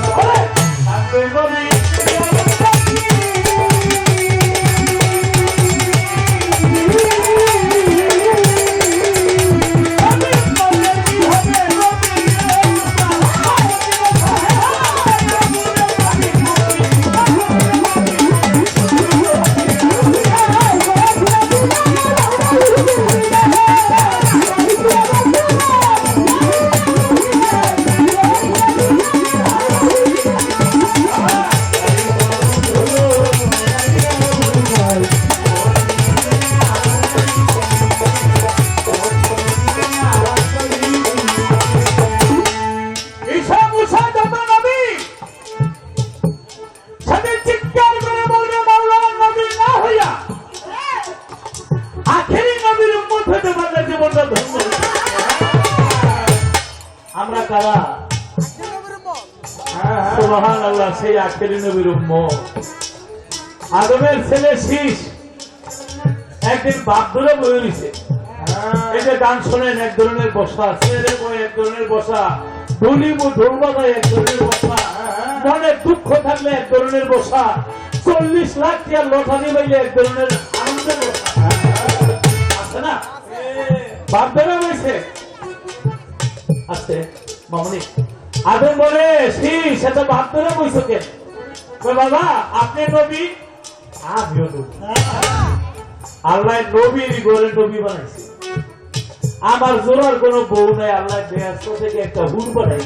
আমরা কারা? সুবহানাল্লাহ, সেই আখেরি নবীর উম্মত। আদমের ছেলে শীষ একদিন বাপ ধরে বয়ে দিছে। এই যে গান শোনেন এক ধরনের বসা, ছেলে বয়ে এক ধরনের বসা, ঢোল বাজায় এক ধরনের বসা, মনে দুঃখ থাকলে এক ধরনের বসা, 40 লাখ টাকা লটারি পাইলে এক ধরনের আনন্দের বসা আছে না? বাপ ধরে বইছে আছে মামনি। আদম বলে শীষ এত বাপ ধরে বইছো কেন? বাবা আপনি নবী, আমিও নবী। আল্লাহ নবীর ঘরে নবী বানাইছে। আমার জোরার কোন বউ নাই, আল্লাহ বেহেশত থেকে একটা হুর বানাই।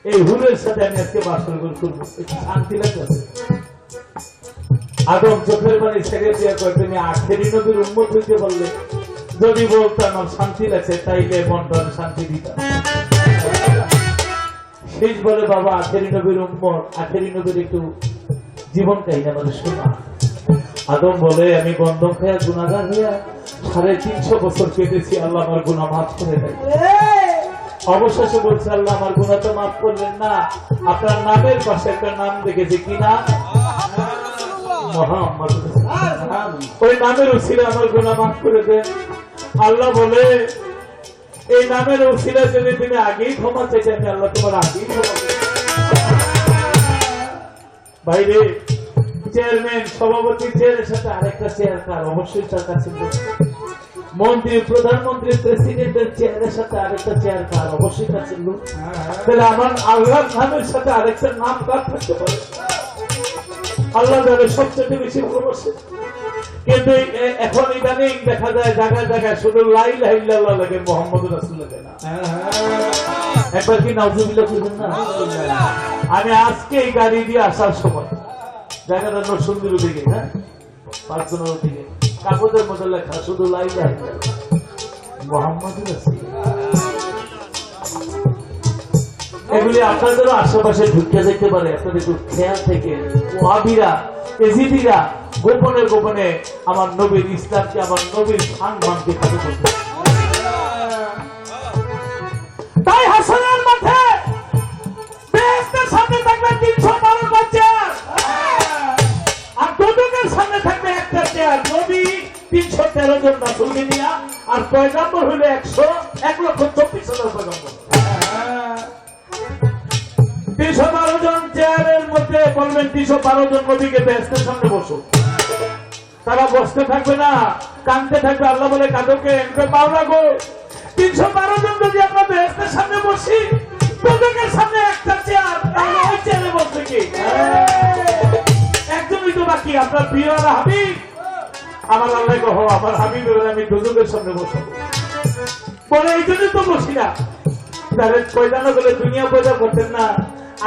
এই হুরের সাথে আমি আজকে বাসর করবো, একটু শান্তি লাগতেছে। আদম চোখের পানি ছেড়ে দিয়ে কয় তুমি আখেরি নবীর উম্মত হইতে বললে, যদি বলতাম আমার শান্তি লাগছে তাইলে মনটা শান্তি দিতাম। শেষ বলে বাবা আখেরি নবীর উম্মত, আখেরি নবীর একটু জীবন কাহিনী আমাদের শোনা। আদম বলে আমি গন্ধম খাইয়া গুনাহগার হইয়া 350 বছর কেটেছি, আল্লাহ আমার গুনাহ মাফ করে দেয়। অবশেষে বলছে আল্লাহ আমার গুনাহ তো মাফ করলেন না, আপনার নামের পাশে একটা নাম দেখেছি, কি নাম? মুহাম্মদ। ওই নামের উসিলা আমার গুনাহ মাফ করে দেন। আল্লাহ বলে এই নামের উসিলা যদি তুমি আগেই ক্ষমা চাইতেন আল্লাহ তোমার আগেই ক্ষমা করে। বাইরে চেয়ারম্যান সভাপতি চেয়ারের সাথে আরেকটা চেয়ার কার? অবশ্যই তার কাছে। মন্ত্রী প্রধানমন্ত্রী প্রেসিডেন্টের চেয়ারের সাথে আরেকটা চেয়ার কার? অবশ্যই তার ছিল। তাহলে আমার আল্লাহর নামের সাথে আরেকটা নাম কার থাকতে পারে? আল্লাহ যাদের সবচেয়ে বেশি ভালোবাসে। কিন্তু এখন ইদানিং দেখা যায় জায়গায় জায়গায় শুধু লা ইলাহা ইল্লাল্লাহ লাগে, মুহাম্মদুর রাসূলুল্লাহ লাগে না। একবার কি নাউজুবিল্লাহ করবেন না? আমি আজকে এই গাড়ি দিয়ে আসার সময় জায়গাটা নরসিংদীর দিকে, হ্যাঁ পাঁচজনের দিকে কাগজের মধ্যে লেখা শুধু লা ইলাহা ইল্লাল্লাহ মুহাম্মদুর রাসূলুল্লাহ। এগুলি আপনাদেরও আশেপাশে ঢুকে যেতে পারে, আপনাদের একটু খেয়াল থেকে। ওয়াহাবিরা এজিদিরা গোপনে গোপনে আমার নবীর ইসলামকে, আমার নবীর সম্মানকে খাটো করতে। তাই হাসরের মাঠে বেহেশতের সামনে থাকবে 312 চেয়ার, আর দোজখের সামনে থাকবে একটা চেয়ার। নবী 313 জন রাসূলকে নিয়া, আর পয়গম্বর হলো 1,24,000 পয়গম্বর। 312 জন চেয়ারের মধ্যে বলবেন 312 জন নবীকে বেহেশতের সামনে বসো। তারা বসতে থাকবে না, কাঁদতে থাকবে। আল্লাহ বলে কাঁদোকে পাও লাগো। 312 জন যদি আমরা বেহেশতের সামনে বসি, দোজখের সামনে একটা চেয়ার, তাহলে ওই চেয়ারে বসবে কি? একজনই তো বাকি, আপনার প্রিয় হাবিব। আমার আল্লাহ কহ আমার হাবিবের আমি দোজখের সামনে বসবো বলে, এই জন্যই তো বসি না। তাদের পয়দা না বলে দুনিয়া পয়দা করতেন না,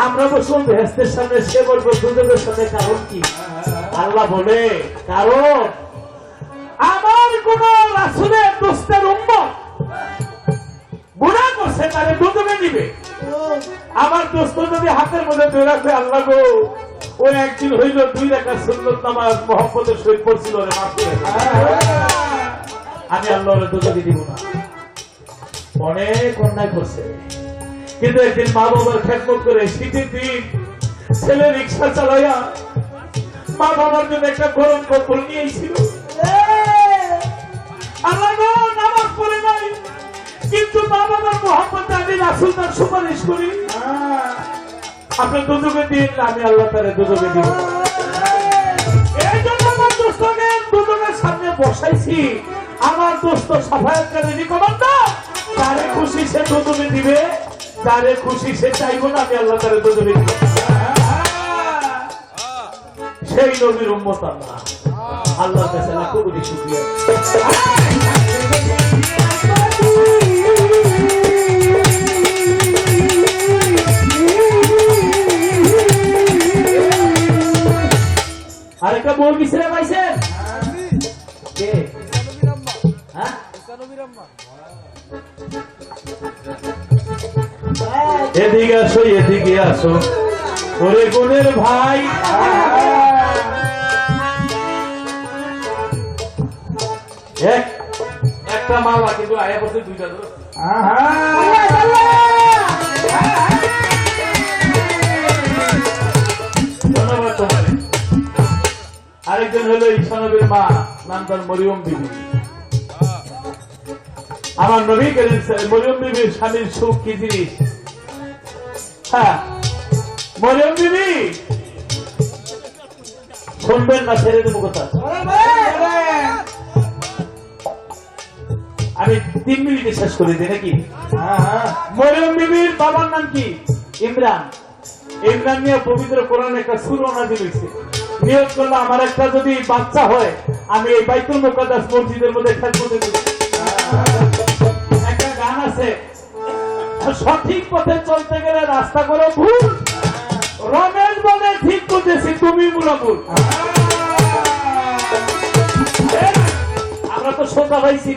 আমরা বসবো বেহেশতের সামনে, সে বলবো দোজখের সামনে। কারণ কি? আল্লাহ বলে কারণ আমার কোন রাসূলের দোস্তের উম্মত গুনাহ করছে, তারে দোজখে দিবে। আমার দোস্ত যদি হাতের মধ্যে ধরে রাখবে, আল্লাহ গো ওই একদিন হইল 2 রাকাত সুন্নত নামাজ মুহাম্মদের শহীদ পড়ছিল, রে মাফ করে আমি আল্লাহর দোজখে দিব না। অনেক অন্যায় করছে, কিন্তু একদিন মা বাবার খেদমত করে শীতের দিন ছেলে রিক্সা চালাইয়া মা বাবার জন্য একটা গরম কম্বল নিয়েছিল। আল্লাহ নামাজ পড়ে নাই, কিন্তু মা বাবার মোহাম্মদ আমি রাসূল তার সুপারিশ করি, আপনি দোজখে দিন, আমি আল্লাহ তারে দোজখে দিব। এই জন্য আমার দোস্তকে দোজখের সামনে বসাইছি। আমার দোস্ত সাফায়াতকারী কমান্ডার, তারে খুশি সে দোজখে দিবে, তারে খুশি সে চাইবো না, আমি আল্লাহ তারে দোজখে দিব। সেই নবীর উম্মত আমরা, আল্লাহর কাছে লাখো কোটি শুকরিয়া। আরেকটা বউ মিশ্রা পাইছেন? এদিকে আসো, এদিকে আসো ওরে বোনের ভাই। একটা মালা কিন্তু আয়া বলতে 2টা ধরো। ধন্যবাদ তোমার। আরেকজন হলো ঈসা নবীর মা, নাম তার মরিয়ম বিবি। আমার নবী করিম মরিয়ম বিবির স্বামীর সুখ কি জিনিস? হ্যাঁ মরিয়ম বিবি শুনবেন না, ছেড়ে দেবো কথা। আমি 3 মিনিটে শেষ করে দিই নাকি? মরিয়ম বিবির বাবার নাম কি? ইমরান। ইমরান নিয়ে পবিত্র কোরআনে একটা সূরা নাযিল হয়েছে। নিয়োগ করলো আমার একটা যদি বাচ্চা হয়, আমি এই বাইতুল মুকাদ্দাস মসজিদের মধ্যে খেদমতে দেব। একটা গান আছে, সঠিক পথে চলতে গেলে রাস্তা করো ভুল। রমেশ বলে ঠিক করতেছি, তুমি মূলা ভুল। আমরা তো সোজা পাইছি,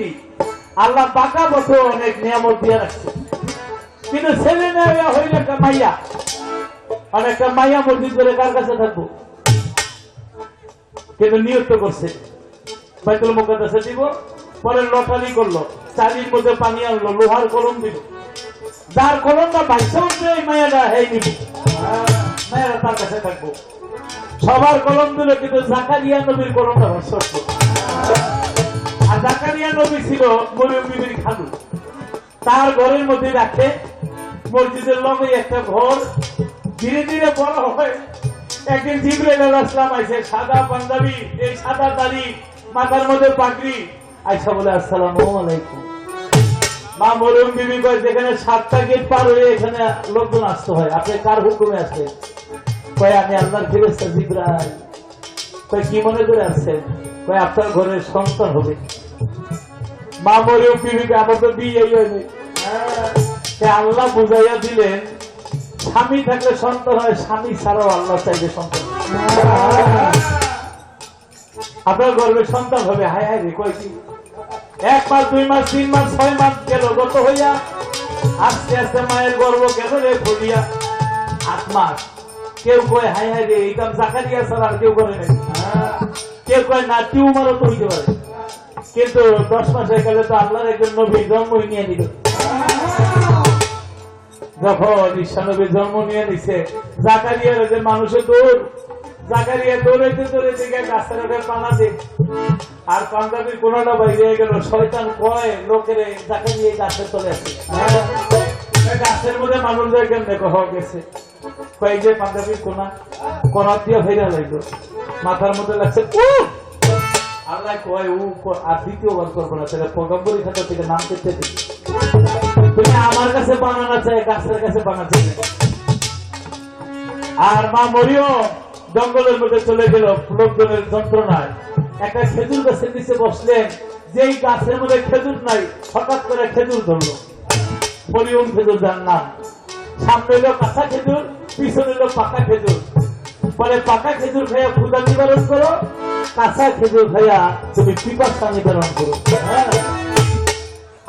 আল্লাহ বাঁকা পথে অনেক নিয়ামত দিয়ে রাখছে, কিন্তু ছেলে মেয়ে হইলে একটা মাইয়া, অনেকটা মাইয়া মসজিদ করে কার কাছে থাকবো, কিন্তু নিয়ত করছে বাইতুল মুকাদ্দাসে দিব, পরে লটারি করলো, চারির মধ্যে পানি আনলো, লোহার কলম দিল, যার কলমটা বাইসা উঠবে এই মায়েরা হেই নিব, মায়েরা তার কাছে থাকবো। সবার কলম দিল, কিন্তু জাকারিয়া নবীর কলমটা ভাসা উঠলো। আর জাকারিয়া নবী ছিল মরিয়ম বিবির খালু, তার ঘরের মধ্যে রাখে, মসজিদের লগে একটা ঘর। ধীরে ধীরে বড় হয়, একদিন জিবরাইল আলাইহিস সালাম আইছে, সাদা পাঞ্জাবি, এই সাদা দাড়ি, মাথার মধ্যে পাগড়ি, আইসা বলে আসসালামু আলাইকুম। মা মরিয়ম বিবি কয়, যেখানে 7টা গেট পার হয়ে এখানে লোকজন আসতে হয়, আপনি কার হুকুমে আসছেন? কয় আমি আল্লাহর ফেরেশতা জিবরাইল। কয় কি মনে করে আসছেন? কয় আপনার ঘরে সন্তান হবে। মা মরিয়ম বিবিকে, আমার তো বিয়েই হয়নি, আল্লাহ বুঝাইয়া দিলেন স্বামী থাকলে সন্তান হয়, স্বামী ছাড়াও আল্লাহ চাইলে সন্তান, আপনার গর্বে সন্তান হবে। হায় হায় রে, কয় কি 1 মাস 2 মাস 3 মাস 6 মাস গেল গত হইয়া, আস্তে আস্তে মায়ের গর্ব কেন রে খুলিয়া 8 মাস। কেউ কয় হায় হায় রে, এই কাম জাকারিয়া ছাড়া আর কেউ করে নাই। কেউ কয় না, টিউমারও তো হইতে পারে, কিন্তু 10 মাসের কালে তো আল্লাহর একজন নবী জন্মই নিয়ে নিল। যখন ঈসা নবী জন্ম নিয়ে নিছে, জাকারিয়ার যে মানুষের দৌড়, জাকারিয়া দৌড়াইতে দৌড়াইতে গিয়ে গাছের আগে পানা দে, আর পাঞ্জাবির কোনটা বাইরে গেল। শয়তান কয় লোকের জাকারিয়া গাছে চলে আসে, গাছের মধ্যে মানুষদের কেমনে কহ গেছে, কয় যে পাঞ্জাবির কোনা দিয়ে ফেরা লাগলো, মাথার মধ্যে লাগছে। আল্লাহ কয় ও আর দ্বিতীয়বার করবো না, তাহলে পয়গম্বরী খাতা থেকে নাম করতে দিই, তুমি আমার কাছে বানানা চাই, গাছের কাছে বানাতে। আর মা মরিয়ম জঙ্গলের মধ্যে চলে গেল লোকজনের যন্ত্রণায়, একটা খেজুর গাছের নিচে বসলেন, যেই গাছের মধ্যে খেজুর নাই, হঠাৎ করে খেজুর ধরলো, মরিয়ম খেজুর যার নাম। সামনে এলো কাঁচা খেজুর, পিছনে এলো পাকা খেজুর। পরে পাকা খেজুর খাইয়া ক্ষুধা নিবারণ করো, কাঁচা খেজুর খাইয়া তুমি পিপাসা নিবারণ করো।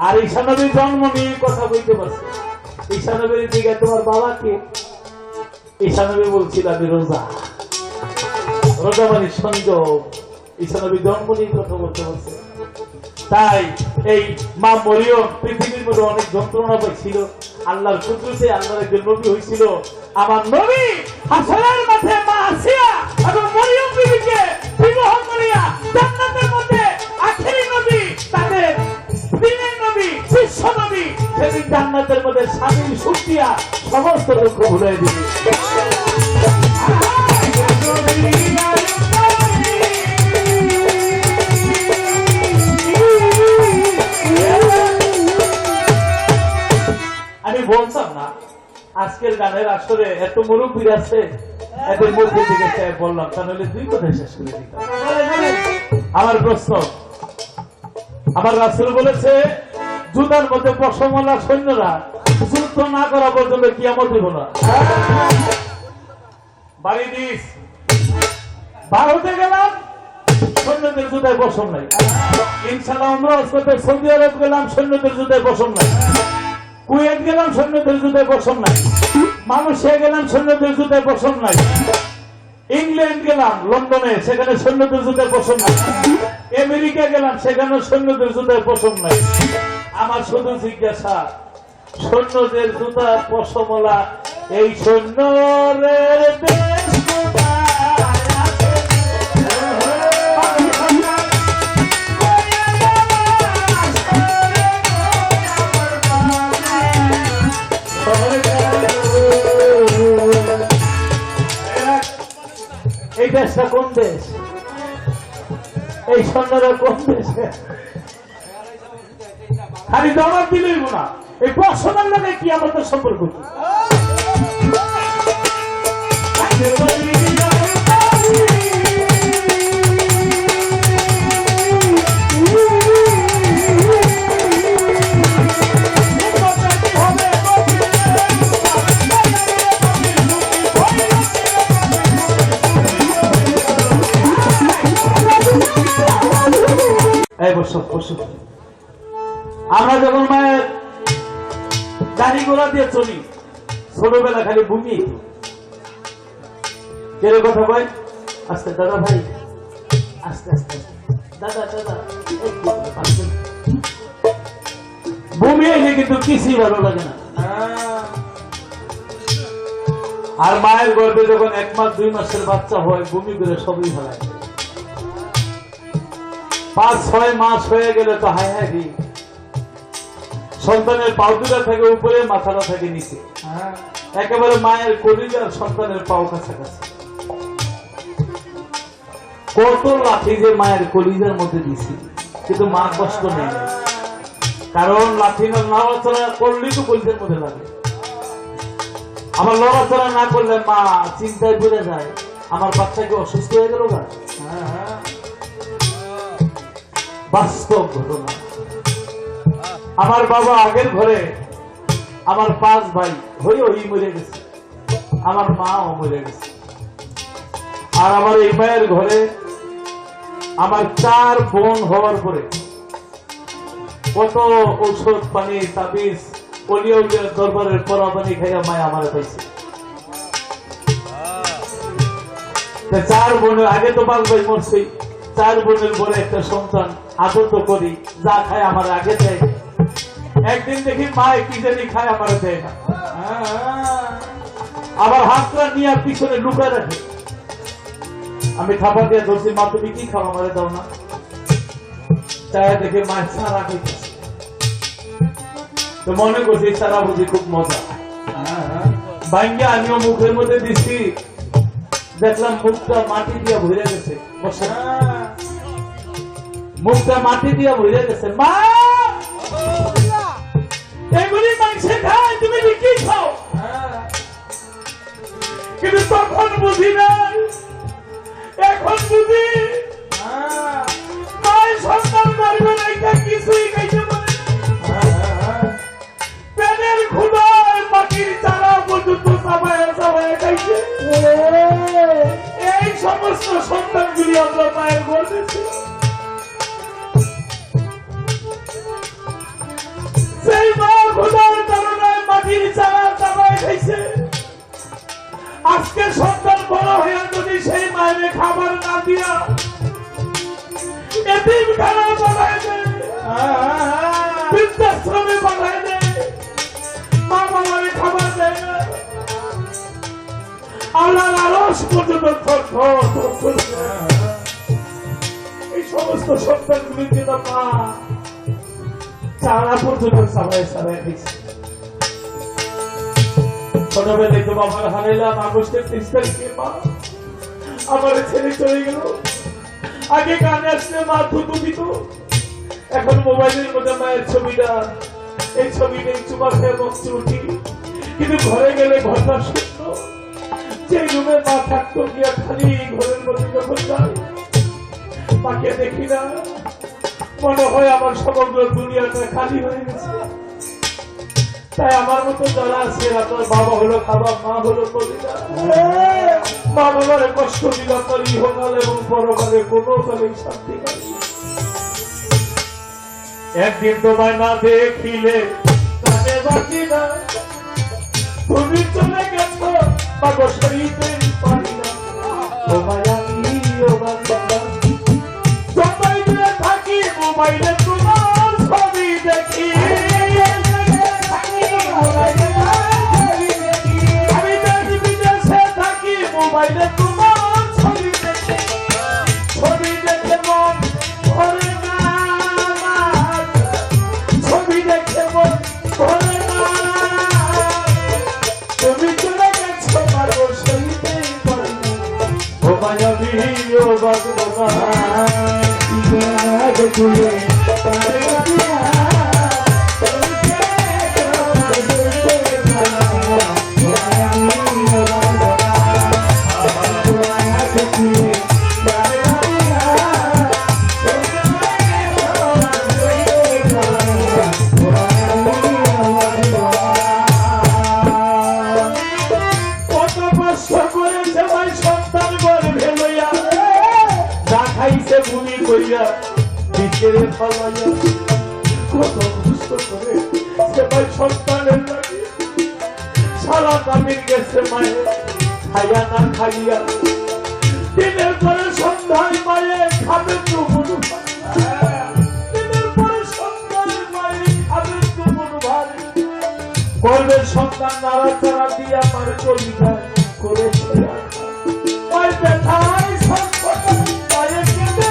আর ঈসা নবীর জন্ম নিয়ে কথা বলতে পারছে। ঈসা নবীর দিকে তোমার বাবা কে? ঈসা নবী বলছিল আমি রোজা, রোজা মানে সংযম। ঈসা নবীর জন্ম নিয়ে কথা বলতে পারছে। তাই এই মা মরিয়ম পৃথিবীর মধ্যে অনেক যন্ত্রণা পাইছিল, আল্লাহর কুদরতে আল্লাহর একজন নবী হয়েছিল। আমার নবী হাসরের মাঠে মা আসিয়া এবং মরিয়ম বিবিকে বিবাহ করিয়া জান্নাতের মধ্যে আখেরি নবী, তাদের দিনের নবী, শিষ্য নবী, সেদিন জান্নাতের মধ্যে স্বামীর সুখিয়া সমস্ত দুঃখ ভুলে দিবে। আমি বলতাম না আজকের গানের আসরে এত মুরব্বী আছে, এদের মুরব্বী দিকে বললাম, তাহলে 2 কথায় শেষ করে দিতাম। আমার প্রশ্ন, আমার রাসূল বলেছে জুতার মধ্যে পশমওয়ালা সৈন্যরা যুদ্ধ না করা পর্যন্ত কিয়ামত হইব না। বাড়ি দিস, ভারতে গেলাম সৈন্যদের জুতায় পশম নাই, ইনশাআল্লাহ আমরা সৌদি আরব গেলাম সৈন্যদের জুতায় পশম নাই, কুয়েত গেলাম সৈন্যদের জুতায় পশম নাই, মালয়েশিয়া গেলাম সৈন্যদের জুতায় পশম নাই, ইংল্যান্ড গেলাম লন্ডনে সেখানে সৈন্যদের জুতায় পশম নাই, আমেরিকা গেলাম সেখানে সৈন্যদের জুতায় পশম নাই। আমার শুধু জিজ্ঞাসা, সৈন্যদের জুতা পশমওয়ালা এই সৈন্যের দেশ এই দেশটা কোন দেশ? এই সৈন্যরা কোন দেশে? খালি জবাব দিলেই না, এই পশমের লাগে কি আমাদের সম্পর্ক? হবে এই বসো বসো। আমরা যখন মায়ের গাড়ি ঘোড়া দিয়ে চলি, ছোটবেলা খালি ভূমি কেন কথা কয় আস্তে দাদা ভাই, আস্তে আস্তে দাদা দাদা, ভূমি এলে কিন্তু কিছুই ভালো লাগে না। আর মায়ের গর্ভে যখন 1 মাস 2 মাসের বাচ্চা হয়, ভূমি করে সবই ভালো। 5-6 মাস হয়ে গেলে তো হায় হায় রে, সন্তানের পাও দুটা থাকে উপরে, মাথাটা থাকে নিচে, একেবারে মায়ের কলিজার সন্তানের পাও কাছাকাছি। কত লাঠি যে মায়ের কলিজার মধ্যে দিছি, কিন্তু মা কষ্ট নেই, কারণ লাঠি নড়াচড়া করলেই তো কলিজার মধ্যে লাগে। আমার লড়াচড়া না করলে মা চিন্তায় পড়ে যায়, আমার বাচ্চাকে অসুস্থ হয়ে গেল না। বাস্তব ঘটনা। আমার বাবা আগের ঘরে আমার 5 ভাই হয়ে ওই মরে গেছে, আমার মাও মরে গেছে। আর আমার এই মায়ের ঘরে আমার 4 বোন হওয়ার পরে কত ঔষধ পানি তাবিজ অলিয়া উলিয়া দরবারের পরা পানি খাইয়া মায় আমার পাইছে। 4 বোনের আগে তো 5 ভাই মরছে, 4 বোনের পরে একটা সন্তান আদর করি, যা খায় আমার আগে দেয়। একদিন দেখি মা কি জানি খায়, আমার দেয় না, আবার হাতটা নিয়ে পিছনে লুকায় রাখে। আমি খাবার দিয়ে ধরছি, মা তুমি কি খাও, আমার দাও না। চায় দেখে মা সারা খাইতেছে, তো মনে করছি সারা বুঝি খুব মজা। ভাঙ্গে আমিও মুখের মধ্যে দিচ্ছি, দেখলাম মুখটা মাটি দিয়ে ভরে গেছে, মুখটা মাটি দিয়ে ভরে গেছে। মা এগুলি মাংসে খায়, তুমি কি খাও? কিন্তু তখন বুঝি নাই, এখন বুঝি মায়ের সন্তান মারবে না, এটা কিছুই খাইতে পারে। পেটের ক্ষুধায় মাটির চারা পর্যন্ত চাবায় চাবায় খাইছে। এই সমস্ত সন্তানগুলি আমরা মায়ের গর্ভে, সেই মা ক্ষুধার কারণে মাটির চারা চাবায় খাইছে। আজকে সন্তান বড় হইয়া যদি সেই মায়ের খাবার না দিয়া এতিমখানা বানায় দেয়, বৃদ্ধাশ্রমে বানায় দেয়, মা বাবার খাবার দেয় না, আল্লাহর আরশ পর্যন্ত এই সমস্ত সন্তানগুলিকে তো মা চারা পর্যন্ত চাবায় চাবায় দিচ্ছে। ছোটবেলায় তো বাবার হারাইলাম, আগস্টের 30 তারিখে মা আমার ছেড়ে চলে গেল। আগে গানে আসলে মা থুতু দিত, এখন মোবাইলের মধ্যে মায়ের ছবিটা, এই ছবিটা চুমা খেয়ে বসতে উঠি। কিন্তু ঘরে গেলে ঘরটা শূন্য, যে রুমে মা থাকতো গিয়া খালি ঘরের মধ্যে যখন যাই মাকে দেখি না, মনে হয় আমার সমগ্র দুনিয়াটা খালি হয়ে গেছে। তাই আমার মতো যারা আছে, আপনার বাবা হলো খাবার, মা হলো কলিজা, মা বাবার কষ্ট দিল আপনার ইহকাল এবং পরকালে কোনো কালেই শান্তি পাই। একদিন তোমায় না দেখিলে কানে বাকি না, তুমি চলে গেছো পাগল শরীরে পারি না, তোমায় আমি মোবাইলে থাকি, মোবাইলে তোমার ছবি দেখি, আমি দেখি বিদেশে থাকি, মোবাইলে তোমার ছবি দেখি, ছবি দেখে মন ভরে না, ছবি দেখে মন ভরে না, তুমি চলে গেছো পাগল শরীরে পারি না, ও মায়াবী ও বাগদা তুলে বিচেরে ফলাইয়া কত কষ্ট করে সে ভাই সন্তানের লাগে সারা কামির গেছে মায়ে খাইয়া না খাইয়া দিনের পরে সন্ধ্যায় মায়ে খাবে তুমুর দিনের পরে সন্ধ্যায় মায়ে খাবে তুমুর ভাই করবে সন্তান নাড়াচাড়া দিয়া মার কলিকায় করেছে ওই ব্যথায় সংকট মায়ে কেঁদে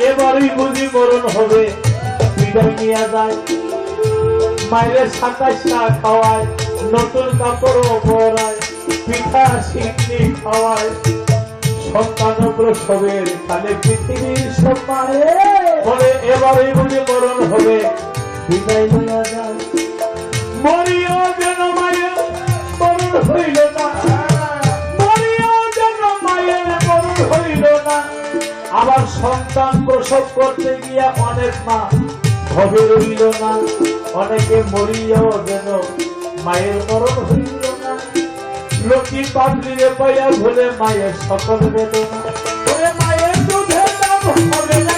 এবারই বুঝি মরণ হবে বিদায় নিয়ে যায় মায়ের ২৭টা খাওয়ায় নতুন কাপড় পরায় পিঠা সিন্নি খাওয়ায় সন্তান প্রসবের কালে পৃথিবীর সব মায়ে বলে এবারই বুঝি মরণ হবে বিদায় নিয়ে যায় মরিও যেন মায়ের মরণ হইল না মরিও যেন মায়ের মরণ হইল না আবার সন্তান প্রসব করতে গিয়া অনেক মা ভবে রইল না অনেকে মরিয়াও যেন মায়ের মরণ হইল না লক্ষ্মী পাগলিরে পাইয়া ভুলে মায়ের সকল বেদনা মায়ের দুধের দাম হবে না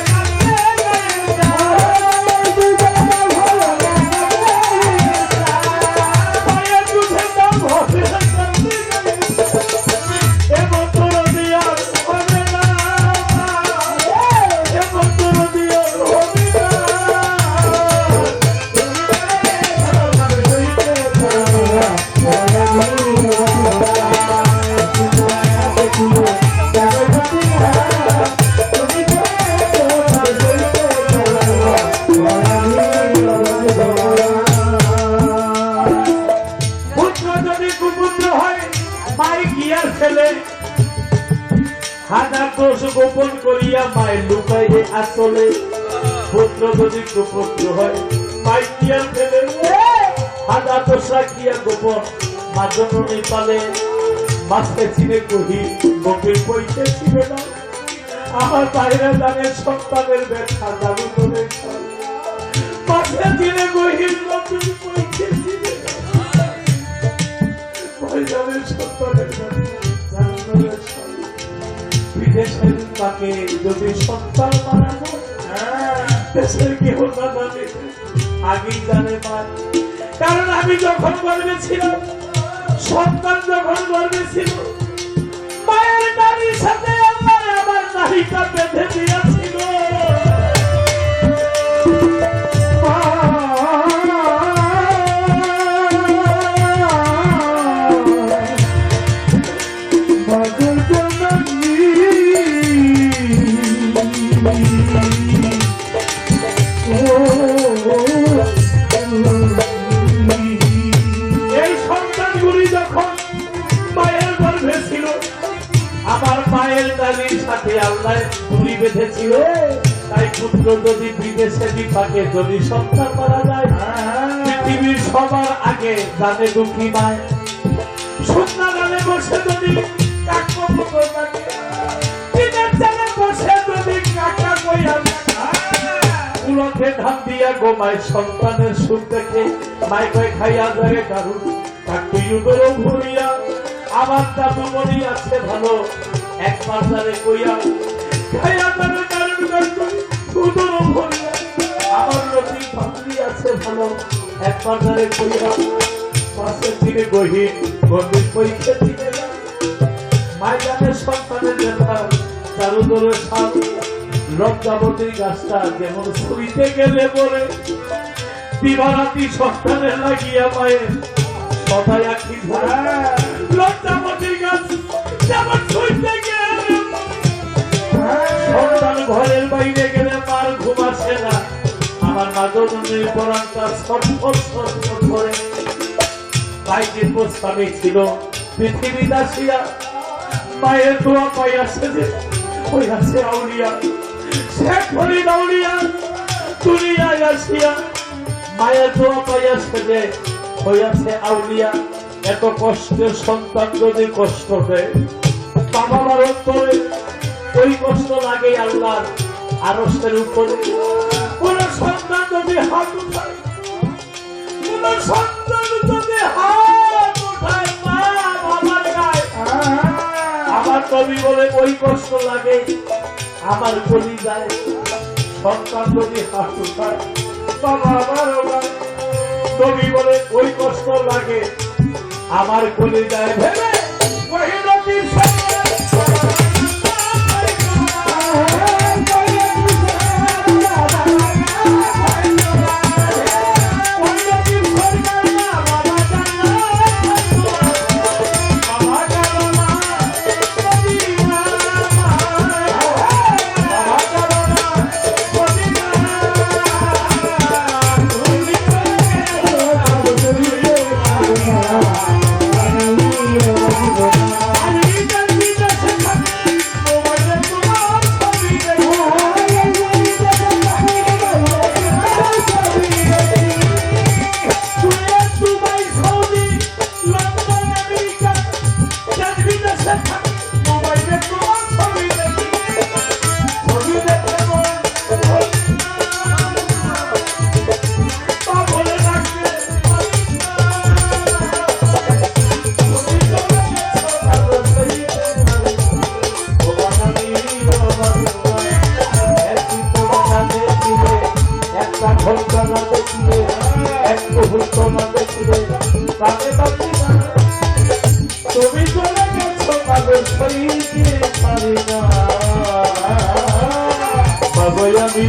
হাজার দোষ গোপন করিয়া মায়ের লুকাইয়ে আসলে পুত্র যদি কুপুত্র হয় মাই কিয়া ফেলে হাজার দোষ রাখিয়া গোপন মা জননী পালে মাসকে চিনে কহি গোপের পৈতে ছিল না আমার বাইরে জানের সন্তানের ব্যথা দাবি করে মাসকে চিনে কহি গোপের পৈতে ছিল জানের সন্তানের ব্যথা বিদেশের তাকে যদি সন্তান বানানো দেশের কেউ না জানে আগেই জানে মা কারণ আমি যখন গর্বে ছিলাম সন্তান যখন গর্বে ছিল মায়ের নারীর সাথে আমার নারীটা বেঁধে দিয়েছিল এই সন্তানগুলি যখন মায়ের গর্ভে ছিল আমার মায়ের দালির সাথে আল্লাহ দড়ি বেঁধেছিল তাই পুত্র যদি বিদেশে বিপাকে যদি সন্তান মারা যায় পৃথিবীর সবার আগে জানে দুঃখী মায় শুকনা গালে বসে যদি ধান দিয়া গোমায় সন্তানের সুখ দেখে মাই কয় খাইয়া যায় দারুণ কাকুইউদরও ভরিয়া আমার দাদু মনি আছে ভালো এক বাজারে কইয়া খাইয়া যাবে দারুণ কাকুইউদরও ভরিয়া আমার লক্ষ্মী ভাবলি আছে ভালো এক বাজারে কইয়া পাশে চিনে গহীন গভীর পরীক্ষা চিনে মাইদানের সন্তানের ব্যথা চারুদরের সাপ লজ্জাবতীর গাছটা যেমন ছুরিতে গেলে বলে দিবারাতি সন্তানের লাগিয়া মায়ের কথায় আঁকি ধরা লজ্জামতির গাছ যেমন ছুঁইতে গেলে সন্তান ঘরের বাইরে গেলে মার ঘুম আসে না, আমার মা জননীর পরাণটা ছটফট ছটফট করে। ভাইটির প্রস্তাবে ছিল পৃথিবী দাসিয়া, মায়ের দোয়া পাইয়াছে যে হইয়াছে আউলিয়া, শেখ ফরিদ আউলিয়া দুনিয়ায় আসিয়া মায়ের দোয়া পাইয়াছে যে হইয়াছে আউলিয়া। এত কষ্টের সন্তান যদি কষ্ট দেয়, বাবা মার অন্তরে ওই কষ্ট লাগে আল্লাহর আরশের উপরে। কোন সন্তান যদি হাত উঠায়, কোন সন্তান যদি হাত উঠায় মা বাবার গায়ে, আমার কবি বলে ওই কষ্ট লাগে আমার কবি যায়। সন্তান যদি হাত উঠায় বাবা আমার গায়ে, কবি বলে ওই কষ্ট লাগে আমার কবি যায়। ভেবে ওহিরতির তুমি চলে গেছো কাগজ পাইতে পারি না, বাবা আমি